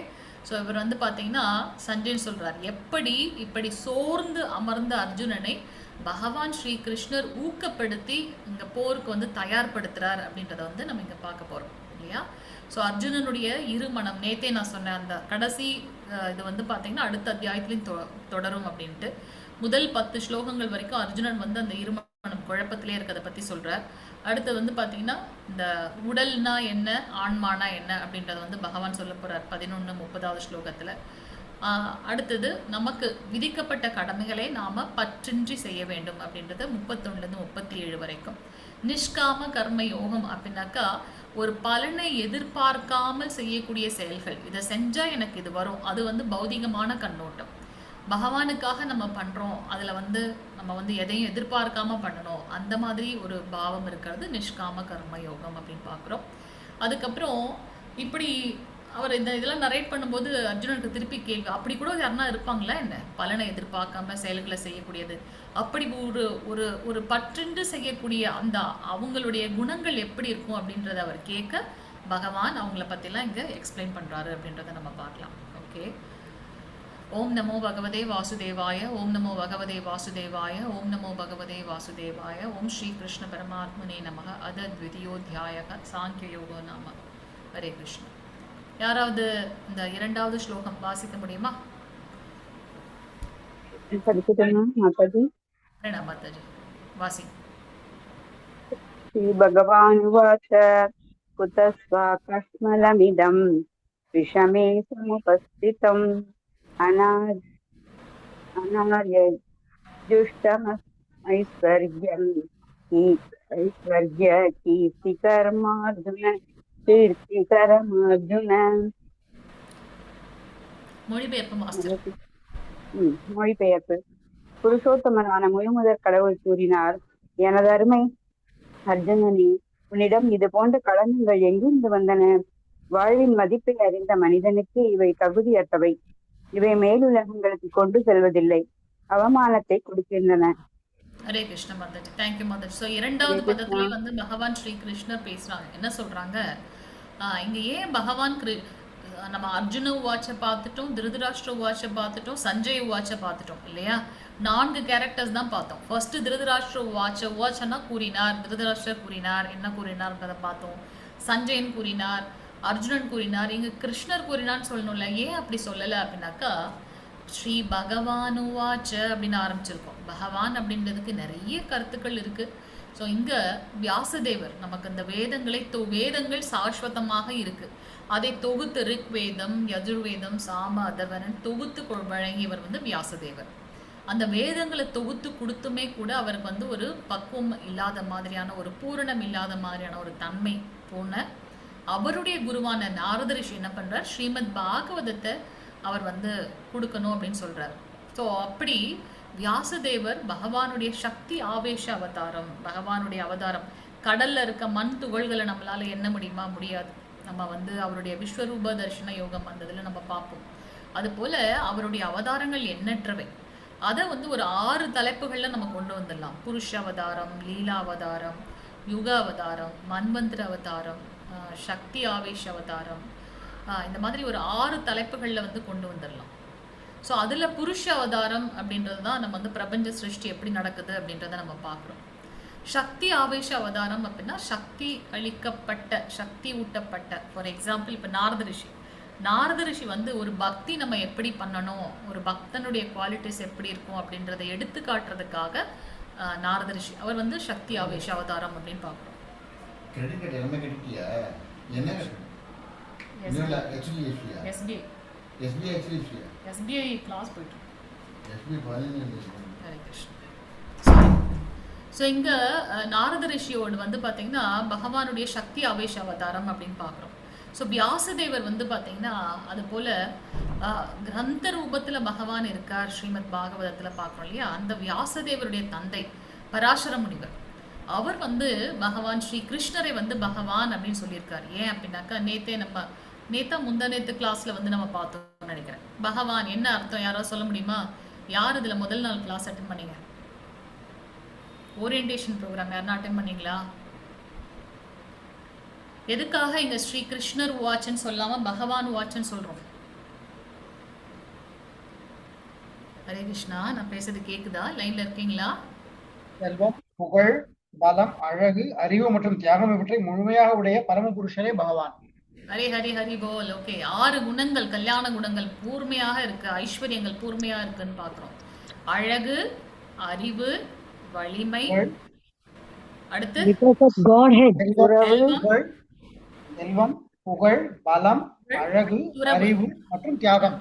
C: ஸோ இவர் வந்து பார்த்தீங்கன்னா சஞ்சயன் சொல்றார், இப்படி சோர்ந்து அமர்ந்த அர்ஜுனனை பகவான் ஸ்ரீ கிருஷ்ணர் ஊக்கப்படுத்தி இங்க போருக்கு வந்து தயார்படுத்துறார் அப்படின்றத வந்து நம்ம இங்க பார்க்க போறோம் இல்லையா? ஸோ அர்ஜுனனுடைய இருமனம், நேத்தே நான் சொன்னேன், அந்த கடைசி இது வந்து பார்த்தீங்கன்னா அடுத்த அத்தியாயத்திலையும் தொடரும் அப்படின்ட்டு. முதல் 10 ஸ்லோகங்கள் வரைக்கும் அர்ஜுனன் வந்து அந்த இருமனம் குழப்பத்திலே இருக்கிறத பத்தி சொல்றார். அடுத்தது வந்து பார்த்தீங்கன்னா இந்த உடல்னா என்ன, ஆன்மானா என்ன அப்படின்றத வந்து பகவான் சொல்ல போறார் 11-30வது ஸ்லோகத்துல. அடுத்தது நமக்கு விதிக்கப்பட்ட கடமைகளை நாம பற்றின்றி செய்ய வேண்டும் அப்படின்றத 31-37 வரைக்கும். நிஷ்காம கர்ம யோகம் அப்படின்னாக்கா ஒரு பலனை எதிர்பார்க்காமல் செய்யக்கூடிய செயல்கள். இதை செஞ்சா எனக்கு இது வரும், அது வந்து பௌதிகமான கண்ணோட்டம். பகவானுக்காக நம்ம பண்றோம், அதுல வந்து நம்ம வந்து எதையும் எதிர்பார்க்காம பண்ணணும், அந்த மாதிரி ஒரு பாவம் இருக்கிறது நிஷ்காம கர்ம யோகம் அப்படின்னு பார்க்குறோம். அதுக்கப்புறம் இப்படி அவர் இதெல்லாம் நரேட் பண்ணும்போது அர்ஜுனனுக்கு திருப்பி கேள்வி, அப்படி கூட யாருன்னா இருப்பாங்களா என்ன, பலனை எதிர்பார்க்காம செயல்களை செய்யக்கூடியது, அப்படி ஒரு பற்றின்று செய்யக்கூடிய அந்த அவங்களுடைய குணங்கள் எப்படி இருக்கும் அப்படின்றத அவர் கேட்க பகவான் அவங்கள பற்றிலாம் இங்கே எக்ஸ்பிளைன் பண்ணுறாரு அப்படின்றத நம்ம பார்க்கலாம். ஓகே, ஓம் நமோ பகவதே வாசுதேவாய, ஓம் நமோ பகவதே வாசுதேவாய, ஓம் நமோ பகவதே வாசுதேவாய, ஓம் ஸ்ரீ கிருஷ்ண பரமாத்மனே நமக. அத த்விதீயோத்தியாயக சாங்கிய யோகோ நாம. ஹரே கிருஷ்ண. யாராவது இந்த 2வது ஸ்லோகம் வாசிக்க முடியுமா?
I: மாதாஜி
C: வாசி.
I: ஸ்ரீ பகவானுவாச்ச குதஸ்வா கஸ்மலமிதம் விஷமே சமுபஸ்திதம் அநார்யஜுஷ்டமைஸ்வர்யம் ஐஸ்வர்ய கீர்த்திகரமார்ஜுன கீர்த்திகரமார்ஜுன.
C: மொழிபெயர்ப்பு மாஸ்டர்.
I: மொழிபெயர்ப்பு. புருஷோத்தமனான முழுமுதற் கடவுள் கூறினார், எனது அருமை அர்ஜுனனே, உன்னிடம் இது போன்ற களங்கங்கள் எங்கிருந்து வந்தன? வாழ்வின் மதிப்பை அறிந்த மனிதனுக்கு இவை தகுதியற்றவை. இவை மேலுலகங்களுக்கு கொண்டு செல்வதில்லை, அவமானத்தை கொடுக்கின்றன.
C: ஹரே கிருஷ்ண மாதாஜி, தேங்க்யூ மாதாஜி. ஸோ இரண்டாவது பதத்திலே வந்து பகவான் ஸ்ரீ கிருஷ்ணர் பேசுறாங்க. என்ன சொல்றாங்க, இங்க ஏன் பகவான் நம்ம அர்ஜுன உவாச்ச பார்த்துட்டோம், திருதராஷ்டிர உவாச்ச பார்த்துட்டோம், சஞ்சய் உவாச்ச பார்த்துட்டோம் இல்லையா? 4 கேரக்டர்ஸ் தான் பார்த்தோம். ஃபர்ஸ்ட் திருதராஷ்டிர உவாச்சனா கூறினார், திருதராஷ்டிரர் கூறினார், என்ன கூறினார்ன்றதை பார்த்தோம். சஞ்சயன் கூறினார், அர்ஜுனன் கூறினார், இங்க கிருஷ்ணர் கூறினான்னு சொல்லணும்ல. ஏன் அப்படி சொல்லலை அப்படின்னாக்கா, ஸ்ரீ பகவான் உவாச்ச அப்படின்னு ஆரம்பிச்சிருக்கோம். பகவான் அப்படின்றதுக்கு நிறைய கருத்துக்கள் இருக்கு. ஸோ இங்க வியாசதேவர் நமக்கு இந்த வேதங்கள் சாஸ்வதமாக இருக்கு, அதை தொகுத்து ரிக்வேதம், யஜுர்வேதம், சாம, அதர்வனன் தொகுத்து வழங்கியவர் வந்து வியாசதேவர். அந்த வேதங்களை தொகுத்து கொடுத்துமே கூட அவருக்கு வந்து ஒரு பக்குவம் இல்லாத மாதிரியான, ஒரு பூரணம் இல்லாத மாதிரியான ஒரு தன்மை போன அவருடைய குருவான நாரத ரிஷி என்ன பண்றார், ஸ்ரீமத் பாகவதத்தை அவர் வந்து கொடுக்கணும் அப்படின்னு சொல்றார். ஸோ அப்படி வியாசதேவர் பகவானுடைய சக்தி ஆவேச அவதாரம், பகவானுடைய அவதாரம். கடல்ல இருக்க மண் துகள்களை நம்மளால எண்ண முடியுமா? முடியாது. நம்ம வந்து அவருடைய விஸ்வரூப தர்ஷன யோகம் அந்த இதில் நம்ம பார்ப்போம். அது போல அவருடைய அவதாரங்கள் எண்ணற்றவை. அதை வந்து ஒரு 6 தலைப்புகள்ல நம்ம கொண்டு வந்துடலாம். புருஷ அவதாரம், லீலா அவதாரம், யுக அவதாரம், மன்வந்திர அவதாரம், சக்தி ஆவேச அவதாரம், இந்த மாதிரி ஒரு 6 தலைப்புகளில் வந்து கொண்டு வந்துடலாம். ஸோ அதில் புருஷ அவதாரம் அப்படின்றது தான் நம்ம வந்து பிரபஞ்ச சிருஷ்டி எப்படி நடக்குது அப்படின்றத நம்ம பார்க்குறோம். சக்தி ஆவேச அவதாரம் அப்படின்னா சக்தி அளிக்கப்பட்ட, சக்தி ஊட்டப்பட்ட. ஃபார் எக்ஸாம்பிள் இப்போ நாரத ரிஷி வந்து ஒரு பக்தி நம்ம எப்படி பண்ணணும், ஒரு பக்தனுடைய குவாலிட்டிஸ் எப்படி இருக்கும் அப்படின்றத எடுத்து காட்டுறதுக்காக நாரத ரிஷி அவர் வந்து சக்தி ஆவேச அவதாரம் அப்படின்னு பார்க்குறோம். SBI கிளாஸ் போயிட்டு. ஸோ இங்கே நாரத ரிஷியோடு வந்து பார்த்தீங்கன்னா பகவானுடைய சக்தி ஆவேச அவதாரம் அப்படின்னு பார்க்குறோம். ஸோ வியாசதேவர் வந்து பார்த்தீங்கன்னா அது போல் கிரந்த ரூபத்தில் பகவான் இருக்கார். ஸ்ரீமத் பாகவதத்தில் பார்க்குறோம் இல்லையா? அந்த வியாசதேவருடைய தந்தை பராசர முனிவர், அவர் வந்து பகவான் ஸ்ரீ கிருஷ்ணரை வந்து பகவான் அப்படின்னு சொல்லியிருக்கார். ஏன் அப்படின்னாக்கா முந்தநேத்து கிளாஸ்ல வந்து நம்ம பார்த்தோம்னு நினைக்கிறேன். பகவான் என்ன அர்த்தம் யாராவது சொல்ல முடியுமா? யார் இதுல முதல் நாள் கிளாஸ் அட்டென்ட் பண்ணீங்க? ஓரியன்டேஷன் ப்ரோக்ராம் யாருன்னா அட்டென்ட் பண்ணீங்களா? எதுக்காக இங்க ஸ்ரீ கிருஷ்ணர் வாட்ச்னு சொல்லாம பகவான் வாட்ச்னு சொல்றோம்? ஹரே கிருஷ்ணா, நான் பேசுறது கேக்குதா? லைன்ல இருக்கீங்களா?
G: செல்வம், புகழ், பலம், அழகு, அறிவு மற்றும் தியாகம் இவற்றை முழுமையாக உடைய பரமபுருஷரே பகவான்.
C: ஹரி ஹரி ஹரி போல். ஓகே, 6 குணங்கள், கல்யாண குணங்கள் கூர்மையாக இருக்கு, ஐஸ்வர்யங்கள் கூர்மையா இருக்குன்னு பாக்குறோம். அழகு, அறிவு, வலிமை, அடுத்து
G: செல்வம், புகழ், பலம், அழகு, அறிவு மற்றும் தியாகம்.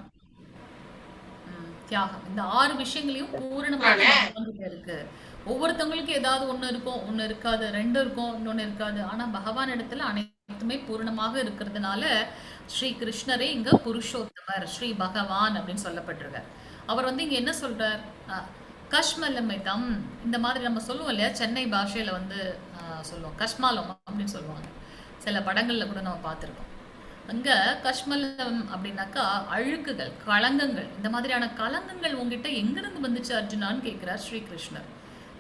C: தியாகம். இந்த 6 விஷயங்களையும் பூரணமாக இருக்கு. ஒவ்வொருத்தவங்களுக்கும் ஏதாவது ஒண்ணு இருக்கும், ஒண்ணு இருக்காது, 2 இருக்கும், இன்னொன்னு இருக்காது. ஆனா பகவான் இடத்துல அனைத்துமே பூரணமாக இருக்கிறதுனால ஸ்ரீ கிருஷ்ணரே இங்க புருஷோத்தமர், ஸ்ரீ பகவான் அப்படின்னு சொல்லப்பட்டிருக்கார். அவர் வந்து இங்க என்ன சொல்றார், கஷ்மலமிதம், இந்த மாதிரி நம்ம சொல்லுவோம் இல்லையா, சென்னை பாஷையில வந்து சொல்லுவோம் கஷ்மாலம் அப்படின்னு சொல்லுவாங்க. சில படங்கள்ல கூட நம்ம பார்த்துருக்கோம். அங்க கஷ்மலம் அப்படின்னாக்கா அழுக்குகள், களங்கங்கள். இந்த மாதிரியான களங்கங்கள் உங்ககிட்ட எங்கிருந்து வந்துச்சு அர்ஜுனான்னு கேட்கிறார் ஸ்ரீ கிருஷ்ணர்.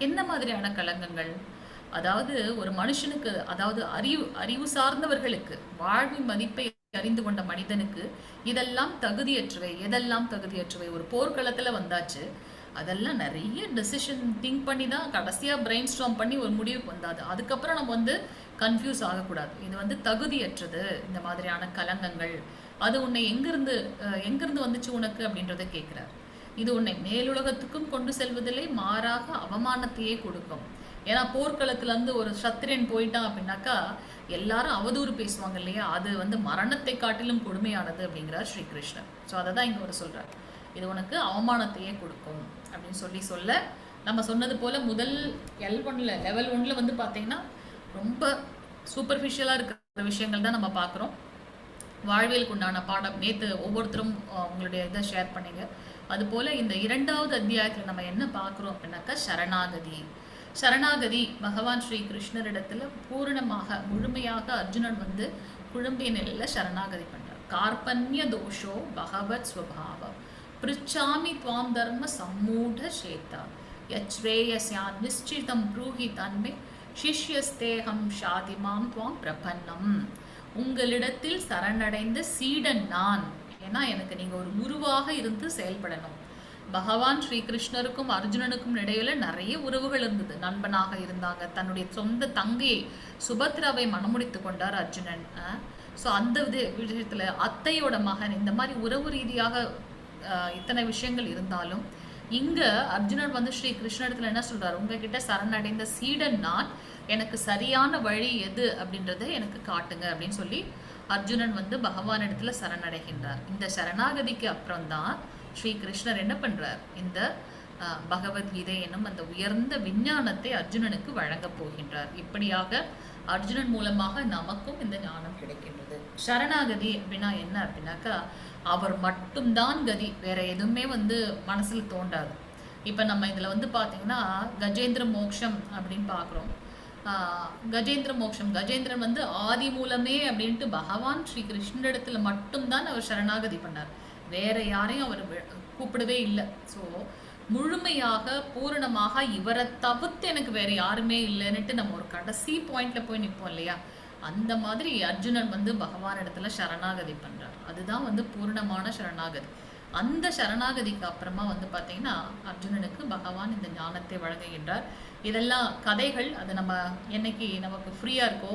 C: என்ன மாதிரியான களங்கங்கள்? அதாவது ஒரு மனுஷனுக்கு, அதாவது அறிவு சார்ந்தவர்களுக்கு, வாழ்வின் மதிப்பை அறிந்து கொண்ட மனிதனுக்கு இதெல்லாம் தகுதியற்றவை. எதெல்லாம் தகுதியற்றவை? ஒரு போர்க்களத்துல வந்தாச்சு, அதெல்லாம் நிறைய டெசிஷன் திங்க் பண்ணி தான் கடைசியா பிரெயின் ஸ்டார்ம் பண்ணி ஒரு முடிவுக்கு வந்தாது. அதுக்கப்புறம் நம்ம வந்து கன்ஃபியூஸ் ஆகக்கூடாது. இது வந்து தகுதியற்றது, இந்த மாதிரியான கலங்கங்கள். அது உன்னை எங்கிருந்து வந்துச்சு உனக்கு அப்படின்றத கேட்கிறார். இது உன்னை மேலுலகத்துக்கும் கொண்டு செல்வதில்லை, மாறாக அவமானத்தையே கொடுக்கும். ஏன்னா போர்க்களத்துல இருந்து ஒரு சத்திரியன் போயிட்டான் அப்படின்னாக்கா எல்லாரும் அவதூறு பேசுவாங்க இல்லையா? அது வந்து மரணத்தை காட்டிலும் கொடுமையானது அப்படிங்கிறார் ஸ்ரீ கிருஷ்ணர். ஸோ அதை தான் இங்க ஒரு சொல்றார், இது உனக்கு அவமானத்தையே கொடுக்கும் அப்படின்னு சொல்ல நம்ம சொன்னது போல முதல் லெவல் 1ல வந்து பார்த்தீங்கன்னா ரொம்ப சூப்பர்ஃபிஷியலாக இருக்கிற விஷயங்கள் தான் நம்ம பார்க்குறோம். வாழ்வியலுக்கு உண்டான பாடம் நேற்று ஒவ்வொருத்தரும் உங்களுடைய இதை ஷேர் பண்ணீங்க. அதுபோல் இந்த 2வது அத்தியாயத்தில் நம்ம என்ன பார்க்குறோம் அப்படின்னாக்கா சரணாகதி. சரணாகதி பகவான் ஸ்ரீ கிருஷ்ணரிடத்துல பூரணமாக முழுமையாக அர்ஜுனன் வந்து குழம்பிய நிலையில் சரணாகதி பண்ணுறார். கார்பண்ய தோஷோ பகவத் ஸ்வபாவம் பிரிச்சாமி துவாம் தர்ம சம்மூட சேத்தா யச்ரேயஸ்யான் நிச்சிதம் ப்ரூஹி தன்மே சிஷ்யஸ்தேகம் ஷாதிமாம் துவாம் பிரபன்னம். உங்களிடத்தில் சரணடைந்த சீடன் நான். ஏன்னா எனக்கு நீங்க ஒரு குருவாக இருந்து செயல்படணும். பகவான் ஸ்ரீ கிருஷ்ணருக்கும் அர்ஜுனனுக்கும் இடையில நிறைய உறவுகள் இருந்தது. நண்பனாக இருந்தாங்க. தன்னுடைய சொந்த தங்கையை சுபத்ராவை மணமுடித்து கொண்டார் அர்ஜுனன். ஸோ அந்த விஷயத்துல அத்தையோட மகன், இந்த மாதிரி உறவு ரீதியாக இத்தனை விஷயங்கள் இருந்தாலும் இங்க அர்ஜுனன் வந்து ஸ்ரீ கிருஷ்ணத்துல என்ன சொல்றாரு, உங்ககிட்ட சரணடைந்த சீடன் நான், எனக்கு சரியான வழி எது அப்படின்றத எனக்கு காட்டுங்க அப்படின்னு சொல்லி அர்ஜுனன் வந்து பகவான் இடத்துல சரணடைகின்றார். இந்த சரணாகதிக்கு அப்புறம் தான் ஸ்ரீ கிருஷ்ணர் என்ன பண்றார், இந்த பகவத்கீதை என்னும் அந்த உயர்ந்த விஞ்ஞானத்தை அர்ஜுனனுக்கு வழங்க போகின்றார். இப்படியாக அர்ஜுனன் மூலமாக நமக்கும் இந்த ஞானம் கிடைக்கின்றது. சரணாகதி அப்படின்னா என்ன அப்படின்னாக்கா, அவர் மட்டும்தான் கதி, வேற எதுவுமே வந்து மனசுல தோண்டாது. இப்ப நம்ம இதுல வந்து பாத்தீங்கன்னா கஜேந்திர மோக்ஷம் அப்படின்னு பாக்குறோம். கஜேந்திர மோக்ஷம், கஜேந்திரன் வந்து ஆதி மூலமே அப்படின்ட்டு பகவான் ஸ்ரீ கிருஷ்ணரிடத்துல மட்டும்தான் அவர் சரணாகதி பண்ணார். வேற யாரையும் அவர் கூப்பிடவே இல்லை. ஸோ முழுமையாக பூரணமாக இவரை தவிர்த்து எனக்கு வேற யாருமே இல்லைன்னுட்டு நம்ம ஒரு கடைசி பாயிண்ட்ல போய் நிற்போம் இல்லையா, அந்த மாதிரி அர்ஜுனன் வந்து பகவான் இடத்துல சரணாகதி பண்றார். அதுதான் வந்து பூரணமான சரணாகதி. அந்த சரணாகதிக்கு அப்புறமா வந்து பார்த்தீங்கன்னா அர்ஜுனனுக்கு பகவான் இந்த ஞானத்தை வழங்குகின்றார். இதெல்லாம் கதைகள், அது நம்ம என்னைக்கு நமக்கு ஃப்ரீயா இருக்கோ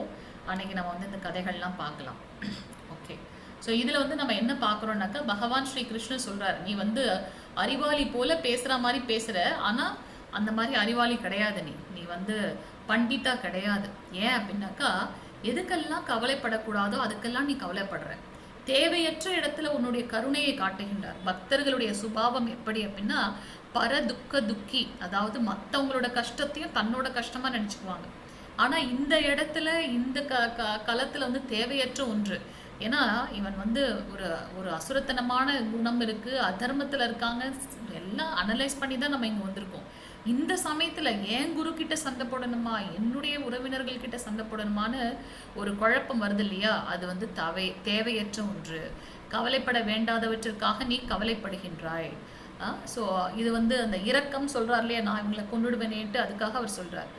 C: அன்னைக்கு நம்ம வந்து இந்த கதைகள்லாம் பார்க்கலாம். ஓகே, ஸோ இதில் வந்து நம்ம என்ன பார்க்குறோம்னாக்கா, பகவான் ஸ்ரீ கிருஷ்ணன் சொல்றார், நீ வந்து அறிவாளி போல பேசுற மாதிரி பேசுற, ஆனா அந்த மாதிரி அறிவாளி கிடையாது, நீ வந்து பண்டிதா கிடையாது. ஏன் அப்படின்னாக்கா, எதுக்கெல்லாம் கவலைப்படக்கூடாதோ அதுக்கெல்லாம் நீ கவலைப்படுற. தேவையற்ற இடத்துல உன்னுடைய கருணையை காட்டுகின்றார். பக்தர்களுடைய சுபாவம் எப்படி அப்படின்னா பர துக்க துக்கி, அதாவது மற்றவங்களோட கஷ்டத்தையும் தன்னோட கஷ்டமா நினைச்சுக்குவாங்க. ஆனா இந்த இடத்துல இந்த களத்துல வந்து தேவையற்ற ஒன்று. ஏன்னா இவன் வந்து ஒரு அசுரத்தனமான குணம் இருக்கு, அதர்மத்துல இருக்காங்க, எல்லாம் அனலைஸ் பண்ணி தான் நம்ம இங்க வந்திருக்கோம். இந்த சமயத்துல ஏன் குரு கிட்ட சண்டை போடணுமா, என்னுடைய உறவினர்கள் கிட்ட சண்டை போடணுமான்னு ஒரு குழப்பம் வருது இல்லையா, அது வந்து தேவையற்ற ஒன்று. கவலைப்பட வேண்டாதவற்றிற்காக நீ கவலைப்படுகின்றாய். ஸோ இது வந்து அந்த இரக்கம் சொல்றார் இல்லையா, நான் இவங்களை கொண்டுடுவேனேன்ட்டு, அதுக்காக அவர் சொல்றார்.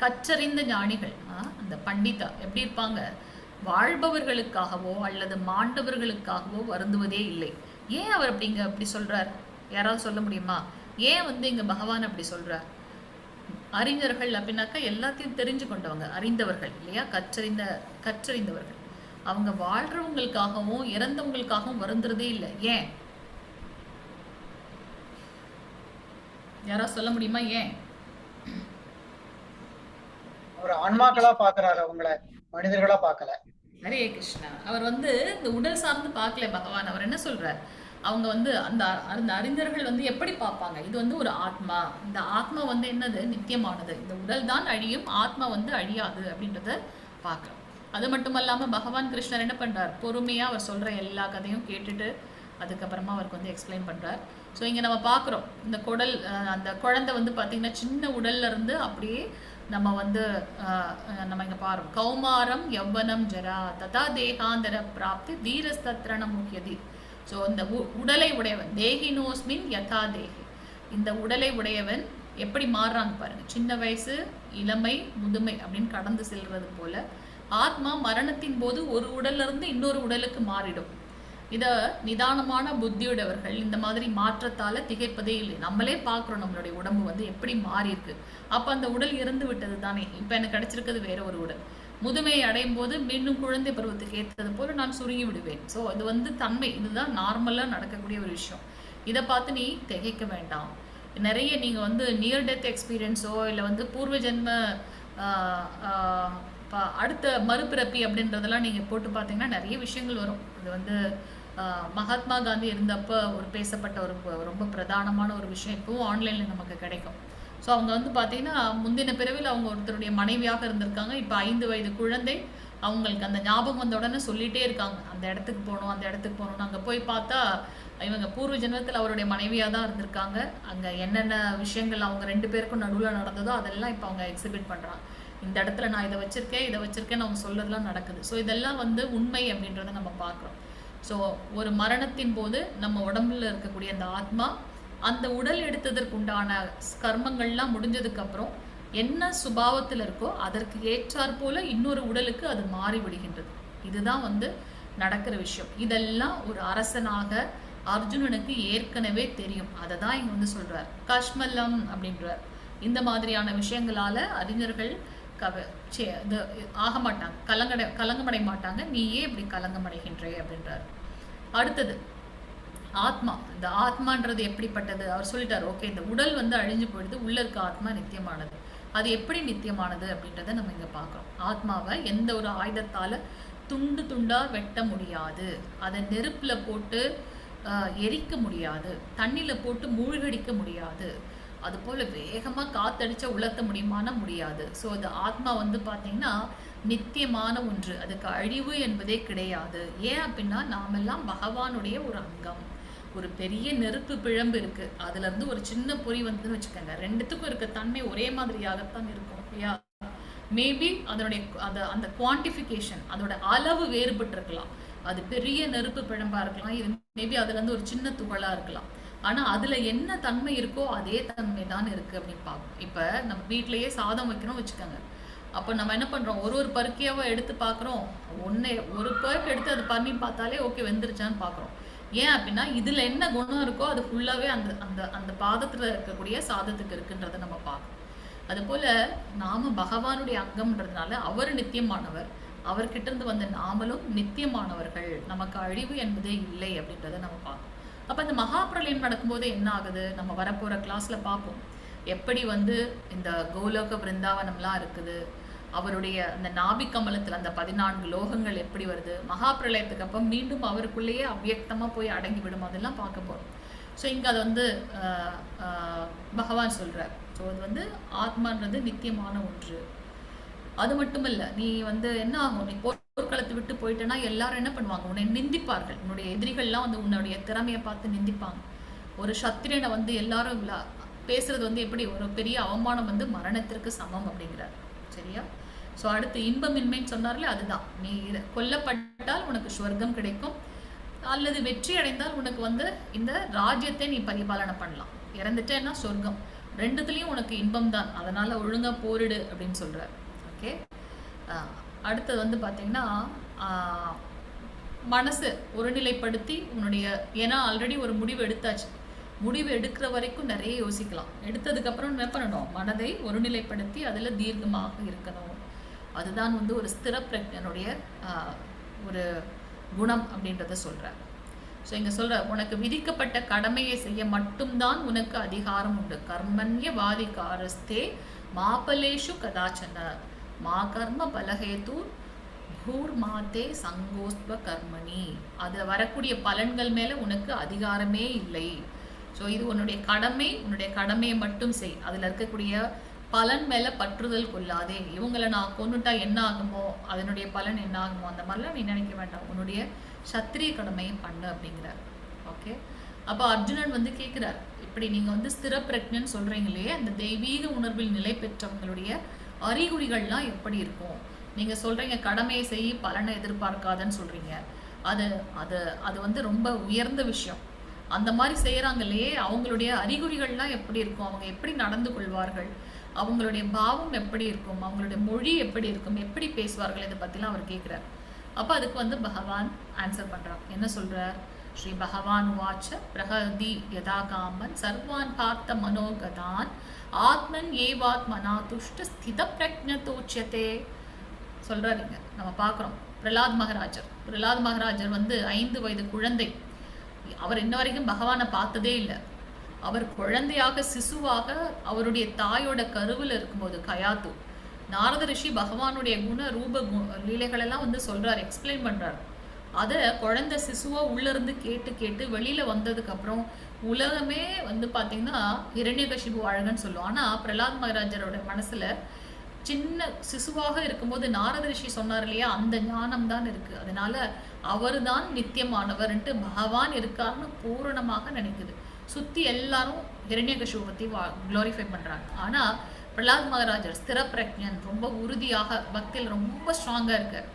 C: கற்றறிந்த ஞானிகள், அந்த பண்டிதா எப்படி இருப்பாங்க, வாழ்பவர்களுக்காகவோ அல்லது மாண்டவர்களுக்காகவோ வருந்துவதே இல்லை. ஏன் அவர் அப்படி சொல்றார், யாராவது சொல்ல முடியுமா? ஏன் வந்து இங்க பகவான் அப்படி சொல்றார்? அறிஞர்கள் அப்படின்னாக்கா எல்லாத்தையும் தெரிஞ்சு கொண்டவங்க, அறிந்தவர்கள் இல்லையா, கற்றறிந்தவர்கள். அவங்க வாழ்றவங்களுக்காகவும் இறந்தவங்களுக்காகவும் வருந்துறதே இல்லை. ஏன்? யாராவது சொல்ல முடியுமா ஏன்?
G: அவர் ஆன்மாக்களா பாக்குறாரு, அவங்கள மனிதர்களா பார்க்கல.
C: ஹரே கிருஷ்ணா. அவர் வந்து இந்த உடல் சார்ந்து பார்க்கல பகவான். அவர் என்ன சொல்றார், அவங்க வந்து அந்த அறிஞர்கள் வந்து எப்படி பார்ப்பாங்க, இது வந்து ஒரு ஆத்மா, இந்த ஆத்மா வந்து என்னது, நித்தியமானது, இந்த உடல் தான் அழியும், ஆத்மா வந்து அழியாது அப்படின்றத பார்க்கலாம். அது மட்டும் இல்லாம பகவான் கிருஷ்ணர் என்ன பண்றார், பொறுமையா அவர் சொல்ற எல்லா கதையும் கேட்டுட்டு அதுக்கப்புறமா அவருக்கு வந்து எக்ஸ்பிளைன் பண்றார். ஸோ இங்க நம்ம பார்க்குறோம், இந்த அந்த குழந்தை வந்து பார்த்தீங்கன்னா சின்ன உடல்ல இருந்து அப்படியே நம்ம வந்து நம்ம இங்க பாருங்க, கௌமாரம் யௌவனம் ஜரா ததா தேகாந்தர பிராப்தி தீரஸ்தத்ரண முக்கியதி. ஸோ இந்த உடலை உடையவன் தேகினோஸ்மின் யதா தேகி, இந்த உடலை உடையவன் எப்படி மாறுறாங்க பாருங்க, சின்ன வயசு இளமை முதுமை அப்படின்னு கடந்து செல்வது போல ஆத்மா மரணத்தின் போது ஒரு உடல்ல இருந்து இன்னொரு உடலுக்கு மாறிடும். இத நிதானமான புத்தியுடையவர்கள் இந்த மாதிரி மாற்றத்தால திகைப்பதே இல்லை. நம்மளே பார்க்குறோம் நம்மளுடைய உடம்பு வந்து எப்படி மாறி இருக்கு. அப்ப அந்த உடல் இறந்து விட்டது தானே, இப்ப எனக்கு கிடைச்சிருக்கிறது வேற ஒரு உடல். முதுமையை அடையும் போது மீண்டும் குழந்தை பருவத்துக்கு ஏற்றது போல நான் சுருங்கி விடுவேன். ஸோ இது வந்து தன்மை, இதுதான் நார்மலா நடக்கக்கூடிய ஒரு விஷயம். இதை பார்த்து நீ திகைக்க வேண்டாம். நிறைய நீங்க வந்து நியர் டெத் எக்ஸ்பீரியன்ஸோ இல்லை வந்து பூர்வ ஜென்ம அடுத்த மறுபிறப்பி அப்படின்றதெல்லாம் நீங்க போட்டு பார்த்தீங்கன்னா நிறைய விஷயங்கள் வரும். இது வந்து மகாத்மா காந்தி இருந்தப்ப ஒரு பேசப்பட்ட ஒரு ரொம்ப பிரதானமான ஒரு விஷயம் இப்போவும் ஆன்லைன்ல நமக்கு கிடைக்கும். ஸோ அவங்க வந்து பார்த்தீங்கன்னா முந்தின பிறவில் அவங்க ஒருத்தருடைய மனைவியாக இருந்திருக்காங்க. இப்போ 5 வயது குழந்தை அவங்களுக்கு அந்த ஞாபகம் வந்த உடனே சொல்லிட்டே இருக்காங்க, அந்த இடத்துக்கு போகணும், அந்த இடத்துக்கு போகணும். அங்கே போய் பார்த்தா இவங்க பூர்வ ஜென்மத்தில் அவருடைய மனைவியாக தான் இருந்திருக்காங்க. அங்கே என்னென்ன விஷயங்கள் அவங்க 2 பேருக்கும் நடுவில் நடந்ததோ அதெல்லாம் இப்போ அவங்க எக்ஸிபிட் பண்ணுறாங்க. இந்த இடத்துல நான் இதை வச்சிருக்கேன் அவங்க சொல்றதெல்லாம் நடக்குது. ஸோ இதெல்லாம் வந்து உண்மை அப்படின்றத நம்ம பார்க்குறோம். ஸோ ஒரு மரணத்தின் போது நம்ம உடம்புல இருக்கக்கூடிய அந்த ஆத்மா அந்த உடல் எடுத்ததற்கு உண்டான கர்மங்கள்லாம் முடிஞ்சதுக்கு அப்புறம் என்ன சுபாவத்தில் இருக்கோ அதற்கு ஏற்றாற் போல இன்னொரு உடலுக்கு அது மாறி விடுகின்றது. இதுதான் வந்து நடக்கிற விஷயம். இதெல்லாம் ஒரு அரசனாக அர்ஜுனனுக்கு ஏற்கனவே தெரியும். அதை தான் இங்க வந்து சொல்றார், கஷ்மல்லம் அப்படின்றார். இந்த மாதிரியான விஷயங்களால அறிஞர்கள் ஆக மாட்டாங்க, கலங்கமடை மாட்டாங்க. நீ ஏன் இப்படி கலங்கமடைகின்றே அப்படின்றார். அடுத்தது ஆத்மா. இந்த ஆத்மான்றது எப்படிப்பட்டது அவர் சொல்லிட்டார். ஓகே, இந்த உடல் வந்து அழிஞ்சு போயிடுது, உள்ள இருக்க ஆத்மா நித்தியமானது. அது எப்படி நித்தியமானது அப்படின்றத நம்ம இங்க பார்க்கிறோம். ஆத்மாவை எந்த ஒரு ஆயுதத்தால துண்டு துண்டா வெட்ட முடியாது, அதை நெருப்புல போட்டு எரிக்க முடியாது, தண்ணியில போட்டு மூழ்கடிக்க முடியாது, அது போல வேகமா காத்தடிச்ச உலர்த்த முடியுமான முடியாது. ஸோ இந்த ஆத்மா வந்து பார்த்தீங்கன்னா நித்தியமான ஒன்று, அதுக்கு அழிவு என்பதே கிடையாது. ஏன் அப்படின்னா நாமெல்லாம் பகவானுடைய ஒரு அங்கம். ஒரு பெரிய நெருப்பு பிழம்பு இருக்கு, அதுல இருந்து ஒரு சின்ன பொறி வந்துன்னு வச்சுக்கோங்க, 2த்துக்கும் இருக்க தன்மை ஒரே மாதிரியாகத்தான் இருக்கும் இல்லையா? மேபி அதனுடைய அந்த குவான்டிஃபிகேஷன், அதோட அளவு வேறுபட்டு இருக்கலாம். அது பெரிய நெருப்பு பிழம்பா இருக்கலாம், இது மேபி அதுல இருந்து ஒரு சின்ன துகளா இருக்கலாம். ஆனா அதுல என்ன தன்மை இருக்கோ அதே தன்மை தான் இருக்கு அப்படின்னு பார்க்கணும். இப்ப நம்ம வீட்டிலேயே சாதம் வைக்கிறோம் வச்சுக்கோங்க, அப்போ நம்ம என்ன பண்றோம், ஒரு பருக்கையாவை எடுத்து பார்க்குறோம், ஒரு பருக்கு எடுத்து அது பண்ணி பார்த்தாலே ஓகே வெந்துருச்சான்னு பார்க்குறோம். ஏன் அப்படின்னா இதுல என்ன குணம் இருக்கோ அது ஃபுல்லாவே அந்த அந்த அந்த பாதத்துல இருக்கக்கூடிய சாதத்துக்கு இருக்குன்றதை நம்ம பார்க்கணும். அது போல நாம பகவானுடைய அங்கம்ன்றதுனால அவர் நித்தியமானவர், அவர்கிட்ட இருந்து வந்த நாமளும் நித்தியமானவர்கள், நமக்கு அழிவு என்பதே இல்லை அப்படின்றத நம்ம பார்க்கணும். அப்ப இந்த மகாபிரளயம் நடக்கும்போது என்ன ஆகுது, நம்ம வரப்போற கிளாஸ்ல பார்ப்போம். எப்படி வந்து இந்த கோலோக பிருந்தாவனம்லாம் இருக்குது, அவருடைய அந்த நாபி கமலத்தில் அந்த 14 லோகங்கள் எப்படி வருது, மகாபிரளயத்துக்கு அப்போ மீண்டும் அவருக்குள்ளேயே அவ்வியக்தமா போய் அடங்கி விடும், அதெல்லாம் பார்க்க போறோம். ஸோ இங்க அது வந்து பகவான் சொல்றார். ஸோ அது வந்து ஆத்மான்றது நித்தியமான ஒன்று. அது மட்டும் இல்ல, நீ வந்து என்ன ஆகும், நீ போர்க்களத்தை விட்டு போயிட்டேன்னா எல்லாரும் என்ன பண்ணுவாங்க, உன்னை நிந்திப்பார்கள். உன்னுடைய எதிரிகள்லாம் வந்து உன்னுடைய திறமையை பார்த்து நிந்திப்பாங்க. ஒரு சத்திரியனை வந்து எல்லாரும் பேசுறது வந்து எப்படி ஒரு பெரிய அவமானம், வந்து மரணத்திற்கு சமம் அப்படிங்கிறார். சரியா? ஸோ அடுத்து இன்பமின்மைன்னு சொன்னார்ல, அதுதான். நீ கொல்லப்பட்டால் உனக்கு ஸ்வர்க்கம் கிடைக்கும், அல்லது வெற்றி அடைந்தால் உனக்கு வந்து இந்த ராஜ்யத்தை நீ பரிபாலனை பண்ணலாம். இறந்துட்டேன்னா சொர்க்கம், 2துலேயும் உனக்கு இன்பம் தான். அதனால ஒழுங்கா போரிடு அப்படின்னு சொல்றார். ஓகே, அடுத்தது வந்து பார்த்தீங்கன்னா மனசு ஒருநிலைப்படுத்தி உன்னுடைய, ஏன்னா ஆல்ரெடி ஒரு முடிவு எடுத்தாச்சு, முடிவு எடுக்கிற வரைக்கும் நிறைய யோசிக்கலாம். எடுத்ததுக்கப்புறம் என்ன பண்ணணும், மனதை ஒருநிலைப்படுத்தி அதில் தீர்க்கமாக இருக்கணும். அதுதான் வந்து ஒரு ஸ்திர பிரஜனுடைய ஒரு குணம் அப்படின்றத சொல்கிறார். ஸோ இங்கே சொல்கிற, உனக்கு விதிக்கப்பட்ட கடமையை செய்ய மட்டும்தான் உனக்கு அதிகாரம் உண்டு. கர்மண்ய வாதிகாரஸ்தே மாபலேஷு கதாச்சன மா கர்ம பலஹேதூர் பூர் மாதே சங்கோஸ்வ கர்மணி. அதில் வரக்கூடிய பலன்கள் மேலே உனக்கு அதிகாரமே இல்லை. ஸோ இது உன்னுடைய கடமை, உன்னுடைய கடமையை மட்டும் செய். அதில் இருக்கக்கூடிய பலன் மேலே பற்றுதல் கொள்ளாதே. இவங்களை நான் கொண்டுட்டா என்ன ஆகுமோ, அதனுடைய பலன் என்ன ஆகுமோ, அந்த மாதிரிலாம் நீ நினைக்க வேண்டாம். உன்னுடைய சத்திரிய கடமையை பண்ணு அப்படிங்கிறார். ஓகே, அப்போ அர்ஜுனன் வந்து கேட்குறார், இப்படி நீங்கள் வந்து ஸ்திர பிரஜ்ஞன்னு சொல்கிறீங்களே, அந்த தெய்வீக உணர்வில் நிலை பெற்றவங்களுடைய அறிகுறிகள்லாம் எப்படி இருக்கும்? நீங்கள் சொல்கிறீங்க கடமையை செய் பலனை எதிர்பார்க்காதன்னு சொல்கிறீங்க. அது அது அது வந்து ரொம்ப உயர்ந்த விஷயம். அந்த மாதிரி செய்கிறாங்க இல்லையே, அவங்களுடைய அறிகுறிகள்லாம் எப்படி இருக்கும், அவங்க எப்படி நடந்து கொள்வார்கள், அவங்களுடைய பாவம் எப்படி இருக்கும், அவங்களுடைய மொழி எப்படி இருக்கும், எப்படி பேசுவார்கள், இதை பற்றிலாம் அவர் கேட்குறார். அப்போ அதுக்கு வந்து பகவான் ஆன்சர் பண்ணுறான். என்ன சொல்கிறார்? ஸ்ரீ பகவான் வாச்ச பிரகதி யதா காமன் சர்வான் பார்த்த மனோகதான் ஆத்மன் ஏவாத்மனா துஷ்ட ஸ்தித பிரஜ்ஞதோச்யதே சொல்கிறாருங்க. நம்ம பார்க்குறோம் பிரலாத் மகாராஜர் வந்து 5 வயது குழந்தை. அவர் இன்ன வரைக்கும் பகவானை பார்த்ததே இல்லை. அவர் குழந்தையாக சிசுவாக அவருடைய தாயோட கருவில் இருக்கும்போது கயாத்து நாரத ரிஷி பகவானுடைய குண ரூப லீலைகளெல்லாம் வந்து சொல்றார், எக்ஸ்பிளைன் பண்றார். அதை குழந்தை சிசுவா உள்ளிருந்து கேட்டு கேட்டு வெளியில வந்ததுக்கு அப்புறம் உலகமே வந்து பார்த்தீங்கன்னா ஹிரண்யகசிபு அழகன்னு சொல்லுவோம். ஆனால் பிரலாத் மகாராஜரோட மனசுல சின்ன சிசுவாக இருக்கும்போது நாரத ரிஷி சொன்னார் இல்லையா, அந்த ஞானம் தான் இருக்கு. அதனால அவர் தான் நித்தியமானவர்ன்ட்டு பகவான் இருக்காருன்னு பூரணமாக நினைக்குது. சுத்தி எல்லாரும் ஹிரண்யகசிபு பத்தி குளோரிஃபை பண்றாங்க. ஆனா பிரகலாத் மகாராஜர் ஸ்திர பிரக்ஞன், ரொம்ப உறுதியாக பக்தியில் ரொம்ப ஸ்ட்ராங்கா இருக்கார்.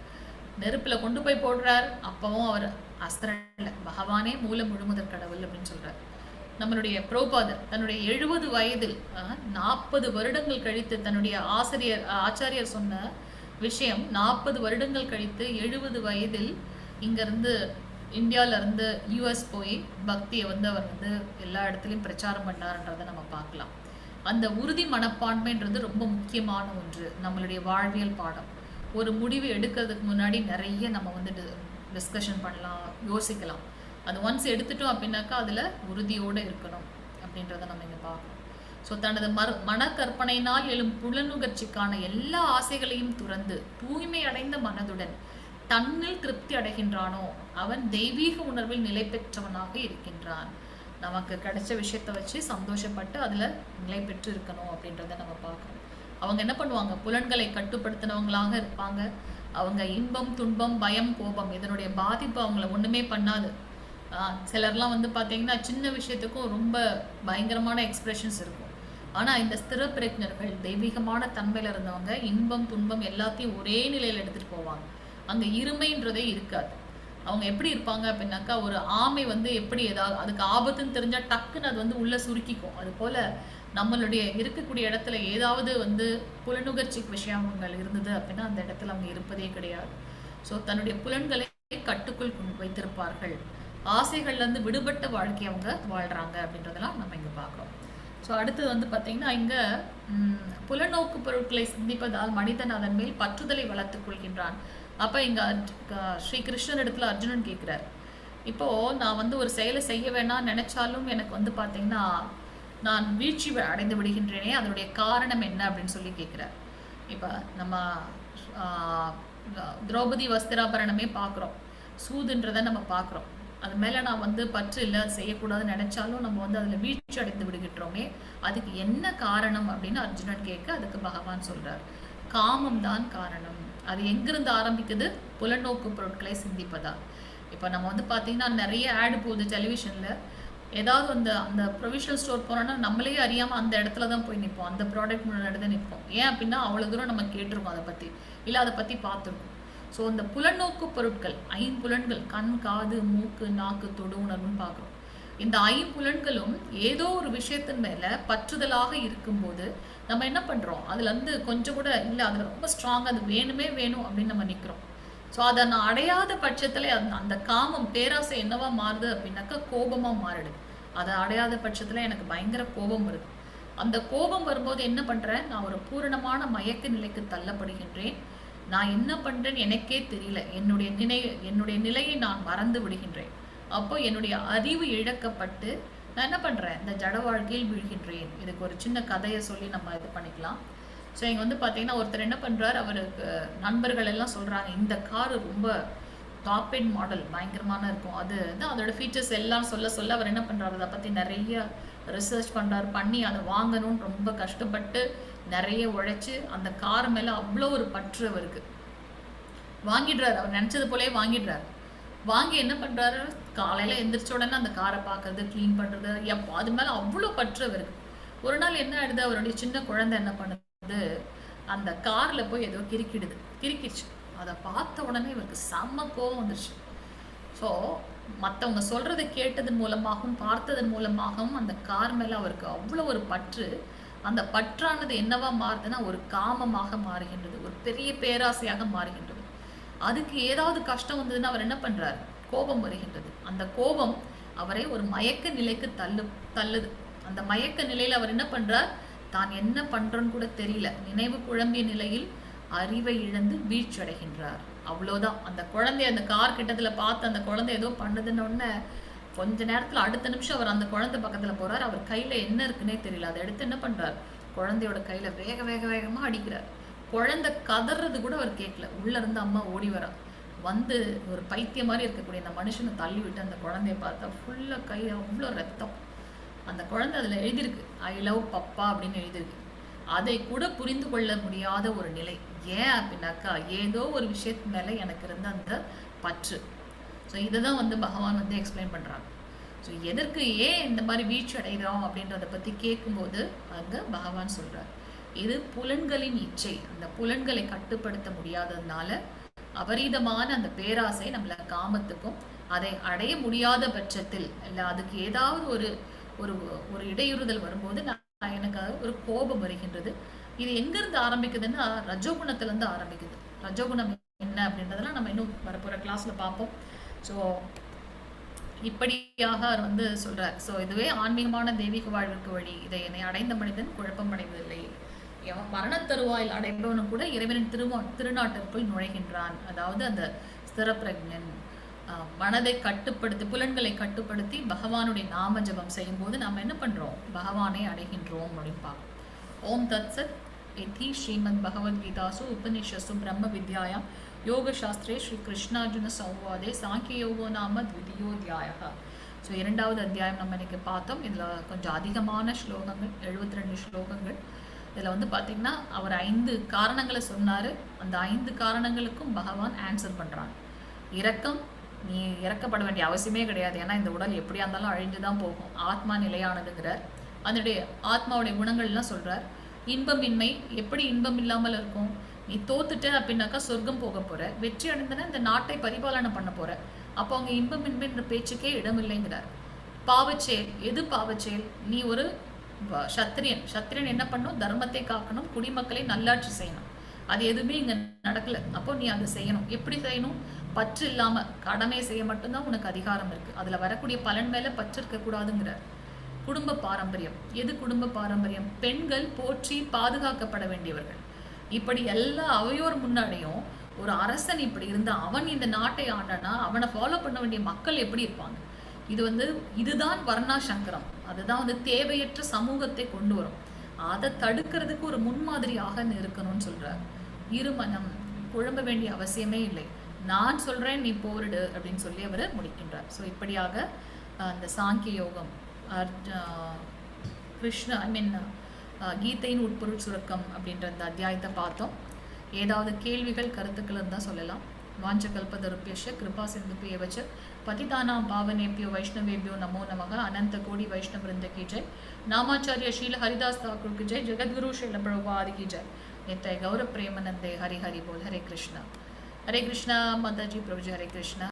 C: நெருப்புல கொண்டு போய் போடுறார், அப்பவும் அவர் அஸ்திரல்ல, பகவானே மூல முழுமுதற் கடவுள் அப்படின்னு சொல்றார். நம்மளுடைய பிரபுபாதர் தன்னுடைய 70 வயதில் 40 வருடங்கள் கழித்து தன்னுடைய ஆச்சாரியர் சொன்ன விஷயம், 40 வருடங்கள் கழித்து 70 வயதில் இங்கிருந்து இந்தியால இருந்து யூஎஸ் போய் பக்தியை அவர் எல்லா இடத்துலையும் பிரச்சாரம் பண்ணாருன்றதை நம்ம பார்க்கலாம். அந்த உறுதி மனப்பான்மைன்றது ரொம்ப முக்கியமான ஒன்று, நம்மளுடைய வாழ்வியல் பாடம். ஒரு முடிவு எடுக்கிறதுக்கு முன்னாடி நிறைய நம்ம டிஸ்கஷன் பண்ணலாம், யோசிக்கலாம். அது ஒன்ஸ் எடுத்துட்டோம் அப்படின்னாக்கா அதில் உறுதியோடு இருக்கணும் அப்படின்றத நம்ம இங்கே பார்க்கணும். ஸோ தனது மனக்கற்பனையினால் எழும் புலனுகர்ச்சிக்கான எல்லா ஆசைகளையும் துறந்து தூய்மை அடைந்த மனதுடன் தன்னில் திருப்தி அடைகின்றானோ அவன் தெய்வீக உணர்வில் நிலை பெற்றவனாக இருக்கின்றான். நமக்கு கிடைச்ச விஷயத்த வச்சு சந்தோஷப்பட்டு அதில் நிலை பெற்று இருக்கணும் அப்படின்றத நம்ம பார்க்கணும். அவங்க என்ன பண்ணுவாங்க, புலன்களை கட்டுப்படுத்தினவங்களாக இருப்பாங்க. அவங்க இன்பம், துன்பம், பயம், கோபம் இதனுடைய பாதிப்பு அவங்கள ஒன்றுமே பண்ணாது. சிலர்லாம் பார்த்தீங்கன்னா சின்ன விஷயத்துக்கும் ரொம்ப பயங்கரமான எக்ஸ்பிரஷன்ஸ் இருக்கும். ஆனால் இந்த ஸ்திர பிரஜர்கள் தெய்வீகமான தன்மையில் இருந்தவங்க இன்பம், துன்பம் எல்லாத்தையும் ஒரே நிலையில் எடுத்துகிட்டு போவாங்க. அங்கே இருமைன்றதே இருக்காது. அவங்க எப்படி இருப்பாங்க அப்படின்னாக்கா, ஒரு ஆமை எப்படி ஏதாவது அதுக்கு ஆபத்துன்னு தெரிஞ்சால் டக்குன்னு அது உள்ளே சுருக்கிக்கும். அது போல் நம்மளுடைய இருக்கக்கூடிய இடத்துல ஏதாவது புலனுகர்ச்சி விஷயங்கள் இருந்தது அப்படின்னா அந்த இடத்துல அவங்க இருப்பதே கிடையாது. ஸோ தன்னுடைய புலன்களை கட்டுக்குள் வைத்திருப்பார்கள். ஆசைகள்லேருந்து விடுபட்ட வாழ்க்கையை அவங்க வாழ்கிறாங்க அப்படின்றதெல்லாம் நம்ம இங்கே பார்க்குறோம். ஸோ அடுத்தது பார்த்தீங்கன்னா, இங்கே புலநோக்கு பொருட்களை சிந்திப்பதால் மனிதன் அதன் மேல் பற்றுதலை வளர்த்துக் கொள்கின்றான். அப்போ இங்கே ஸ்ரீ கிருஷ்ணர் இடத்துல அர்ஜுனன் கேட்குறார், இப்போது நான் ஒரு செயலை செய்ய வேணாம் நினைச்சாலும் எனக்கு பார்த்தீங்கன்னா நான் வீழ்ச்சி அடைந்து விடுகின்றேனே, அதனுடைய காரணம் என்ன அப்படின்னு சொல்லி கேட்குறார். இப்போ நம்ம திரௌபதி வஸ்திராபரணமே பார்க்குறோம், சூதுன்றதை நம்ம பார்க்குறோம். அது மேலே நான் பற்று இல்லை, அது செய்யக்கூடாதுன்னு நினைச்சாலும் நம்ம அதில் வீழ்ச்சி அடைந்து விடுகின்றோமே, அதுக்கு என்ன காரணம் அப்படின்னு அர்ஜுனன் கேட்க அதுக்கு பகவான் சொல்றார், காமம் தான் காரணம். அது எங்கிருந்து ஆரம்பிக்குது, புலநோக்கு பொருட்களை சிந்திப்பதா. இப்போ நம்ம பார்த்தீங்கன்னா நிறைய ஆடு போகுது டெலிவிஷனில், ஏதாவது அந்த ப்ரொவிஷனல் ஸ்டோர் போனோன்னா நம்மளே அறியாமல் அந்த இடத்துல தான் போய் நிற்போம், அந்த ப்ராடக்ட் முன்னாடி தான் நிற்போம். ஏன் அப்படின்னா அவ்வளோ தூரம் நம்ம கேட்டிருக்கோம் அதை பற்றி, இல்லை அதை பற்றி பார்த்துருக்கோம். ஸோ இந்த புலநோக்கு பொருட்கள், ஐம்புலன்கள், கண், காது, மூக்கு, நாக்கு, தொடு உணர்வுன்னு பார்க்குறோம். இந்த ஐம்புலன்களும் ஏதோ ஒரு விஷயத்தின் மேலே பற்றுதலாக இருக்கும்போது நம்ம என்ன பண்ணுறோம், அதுலேருந்து கொஞ்சம் கூட இல்லை, அதில் ரொம்ப ஸ்ட்ராங்காக அது வேணுமே வேணும் அப்படின்னு நம்ம நிற்கிறோம். ஸோ அதை நான் அடையாத பட்சத்தில் அந்த காமம், பேராசை என்னவா மாறுது அப்படின்னாக்கா கோபமாக மாறிடுது. அதை அடையாத பட்சத்தில் எனக்கு பயங்கர கோபம் வருது. அந்த கோபம் வரும்போது என்ன பண்ணுறேன், நான் ஒரு பூரணமான மயக்க நிலைக்கு தள்ளப்படுகின்றேன். நான் என்ன பண்ணுறேன்னு எனக்கே தெரியல, என்னுடைய நிலையை நான் மறந்து விடுகின்றேன். அப்போ என்னுடைய அறிவு இழக்கப்பட்டு நான் என்ன பண்ணுறேன், இந்த ஜட வாழ்க்கையில் வீழ்கின்றேன். இதுக்கு ஒரு சின்ன கதையை சொல்லி நம்ம இது பண்ணிக்கலாம். ஸோ இங்கே பார்த்தீங்கன்னா ஒருத்தர் என்ன பண்ணுறார், அவருக்கு நண்பர்கள் எல்லாம் சொல்கிறாங்க, இந்த காரு ரொம்ப டாப் எண்ட் மாடல் பயங்கரமான இருக்கும், அது தான் அதோட ஃபீச்சர்ஸ் எல்லாம் சொல்ல அவர் என்ன பண்ணுறாரு, அதை பற்றி நிறைய ரிசர்ச் பண்ணுறாரு. பண்ணி அதை வாங்கணும்னு ரொம்ப கஷ்டப்பட்டு நிறைய உழைச்சி அந்த கார் மேலே அவ்வளோ ஒரு பற்று அவருக்கு. வாங்கிடுறாரு, அவர் நினச்சது போலே வாங்கிடுறாரு. வாங்கி என்ன பண்ணுறாரு, காலையில் எந்திரிச்ச உடனே அந்த காரை பார்க்கறது, க்ளீன் பண்ணுறது, எப்போ அது மேலே அவ்வளோ பற்று அவருக்கு. ஒரு நாள் என்ன ஆயிடுது, அவருடைய சின்ன குழந்தை என்ன பண்ணுது, அந்த காரில் போய் ஏதோ கிறுக்கிடுச்சு. அதை பார்த்த உடனே இவருக்கு செம்ம கோவம் வந்துருச்சு. ஸோ மற்றவங்க சொல்கிறத கேட்டதன் மூலமாகவும் பார்த்ததன் மூலமாகவும் அந்த கார் மேலே அவருக்கு அவ்வளோ ஒரு பற்று. அந்த பற்றானது என்னவா மாறுதுன்னா ஒரு காமமாக மாறுகின்றது, ஒரு பெரிய பேராசையாக மாறுகின்றது. அதுக்கு ஏதாவது கஷ்டம் வந்ததுன்னா அவர் என்ன பண்ணுறார், கோபம் வருகின்றது. அந்த கோபம் அவரை ஒரு மயக்க நிலைக்கு தள்ளுது. அந்த மயக்க நிலையில் அவர் என்ன பண்ணுறார், தான் என்ன பண்ணுறோன்னு கூட தெரியல, நினைவு குழம்பிய நிலையில் அறிவை இழந்து வீழ்ச்சி அடைகின்றார். அவ்வளோதான். அந்த குழந்தைய அந்த கார் கிட்டத்தில் பார்த்து அந்த குழந்தை ஏதோ பண்ணுதுன்னு கொஞ்ச நேரத்தில் அடுத்த நிமிஷம் அவர் அந்த குழந்தை பக்கத்தில் போகிறார். அவர் கையில் என்ன இருக்குன்னே தெரியல. அதை எடுத்து என்ன பண்ணுறார், குழந்தையோட கையில் வேகமாக அடிக்கிறார். குழந்தை கதறது கூட அவர் கேட்கல. உள்ளேருந்து அம்மா ஓடி வரா, வந்து ஒரு பைத்தியம் மாதிரி இருக்கக்கூடிய அந்த மனுஷனை தள்ளி விட்டு அந்த குழந்தைய பார்த்தா ஃபுல்லாக கை அவ்வளோ ரத்தம். அந்த குழந்தை அதில் எழுதியிருக்கு, ஐ லவ் பப்பா அப்படின்னு எழுதியிருக்கு. அதை கூட புரிந்து கொள்ள முடியாத ஒரு நிலை. ஏன் அப்படின்னாக்கா, ஏதோ ஒரு விஷயத்து மேல எனக்கு இருந்த அந்த பற்று. ஸோ இதை தான் வந்து பகவான் வந்து எக்ஸ்பிளைன் பண்றாங்க. ஸோ எதற்கு ஏன் இந்த மாதிரி வீழ்ச்சி அடைகிறோம் அப்படின்றத பத்தி கேட்கும்போது அங்க பகவான் சொல்றார், இது புலன்களின் இச்சை. அந்த புலன்களை கட்டுப்படுத்த முடியாததுனால அபரீதமான அந்த பேராசை நம்மள காமத்துக்கும், அதை அடைய முடியாத பட்சத்தில் இல்ல அதுக்கு ஏதாவது ஒரு ஒரு ஒரு இடையூறுதல் வரும்போது எனக்கு ஒரு கோபம் வருகின்றது. இது எங்க இருந்து ஆரம்பிக்குதுன்னா ரஜோகுணத்துல இருந்து ஆரம்பிக்குது. ரஜோகுணம் என்ன அப்படின்றதெல்லாம் நம்ம இன்னும் வரப்போற கிளாஸ்ல பார்ப்போம். ஸோ இப்படியாக அவர் வந்து சொல்றார். ஸோ இதுவே ஆன்மீகமான தெய்வீக வாழ்விற்கு வழி. இதை என்னை அடைந்த மனிதன் குழப்பம் அடைவதில்லை. மரண தருவாயில் அடைபவனும் கூட இறைவனின் திருநாட்டிற்குள் நுழைகின்றான். அதாவது அந்த ஸ்திரப்பிரஜன் மனதை கட்டுப்படுத்தி புலன்களை கட்டுப்படுத்தி பகவானுடைய நாம ஜபம் செய்யும் போது நாம் என்ன பண்றோம், பகவானை அடைகின்றோம் அப்படின்னு பார்ப்போம். ஓம் தத் சத் இதி ஸ்ரீமத் பகவத்கீதாசு உபனிஷசு பிரம்ம வித்யாயாம் யோக சாஸ்திரே ஸ்ரீ கிருஷ்ணார்ஜுன சௌவாதே சாங்கிய யோகோ நாம த்விதீயோத்யாயா. ஸோ 2வது அத்தியாயம் நம்ம இன்னைக்கு பார்த்தோம். இதில் கொஞ்சம் அதிகமான ஸ்லோகங்கள், 72 ஸ்லோகங்கள். இதில் வந்து பார்த்தீங்கன்னா அவர் 5 காரணங்களை சொன்னார். அந்த 5 காரணங்களுக்கும் பகவான் ஆன்சர் பண்ணுறாங்க. இரக்கம், நீ இறக்கப்பட வேண்டிய அவசியமே கிடையாது, ஏன்னா இந்த உடல் எப்படியா இருந்தாலும் அழிஞ்சு தான் போகும், ஆத்மா நிலையானதுங்கிறார். அதனுடைய ஆத்மாவுடைய குணங்கள்லாம் சொல்கிறார். இன்பமின்மை, எப்படி இன்பம் இல்லாமல் இருக்கும், நீ தோத்துட்ட அப்படின்னாக்கா சொர்க்கம் போக போற, வெற்றி அடைந்தன இந்த நாட்டை பரிபாலனை பண்ண போற, அப்போ அங்கே இன்பமின்மைன்ற பேச்சுக்கே இடம் இல்லைங்கிறார். பாவச்செயல், எது பாவச்செயல், நீ ஒரு சத்திரியன். சத்திரியன் என்ன பண்ணும், தர்மத்தை காக்கணும், குடிமக்களை நல்லாட்சி செய்யணும். அது எதுவுமே இங்க நடக்கல. அப்போ நீ அதை செய்யணும். எப்படி செய்யணும், பற்று இல்லாம கடமை செய்ய மட்டும்தான் உனக்கு அதிகாரம் இருக்கு. அதுல வரக்கூடிய பலன் மேல பற்று இருக்க கூடாதுங்கிறார். குடும்ப பாரம்பரியம், எது குடும்ப பாரம்பரியம், பெண்கள் போற்றி பாதுகாக்கப்பட வேண்டியவர்கள். இப்படி எல்லா அவையோர் முன்னாடியும் ஒரு அரசன் இப்படி இருந்தா, அவன் இந்த நாட்டை ஆண்டானா அவனை ஃபாலோ பண்ண வேண்டிய மக்கள் எப்படி இருப்பாங்க. இது வந்து இதுதான் வர்ணா சங்கரம். அதுதான் வந்து தேவையற்ற சமூகத்தை கொண்டு வரும். அதை தடுக்கிறதுக்கு ஒரு முன்மாதிரியாக இருக்கணும்னு சொல்றார். இருமனம், குழம்ப வேண்டிய அவசியமே இல்லை, நான் சொல்றேன் நீ போரிடு அப்படின்னு சொல்லி அவர் முடிக்கின்றார். ஸோ இப்படியாக அந்த சாங்கிய யோகம், கீதையின் உட்பொருள் சுருக்கம் அப்படின்ற அந்த அத்தியாயத்தை பார்த்தோம். ஏதாவது கேள்விகள் கருத்துக்கள் இருந்தால் சொல்லலாம். வாஞ்சகல்பதருப்யஸ்ய கிருபா சிந்துபியவச்ச பதிதானாம் பாவனேபியோ வைஷ்ணவேபியோ நமோ நமக. அனந்த கோடி வைஷ்ணவ விருந்த की जय. नामाचार्य शील हरिदास ठाकुर की जय. जगद्गुरु श्रील प्रभुपाद की जय. नित्य गौर प्रेमानंदे हरि हरि बोल. हरे कृष्णा माता जी, प्रभु जी हरे कृष्णा.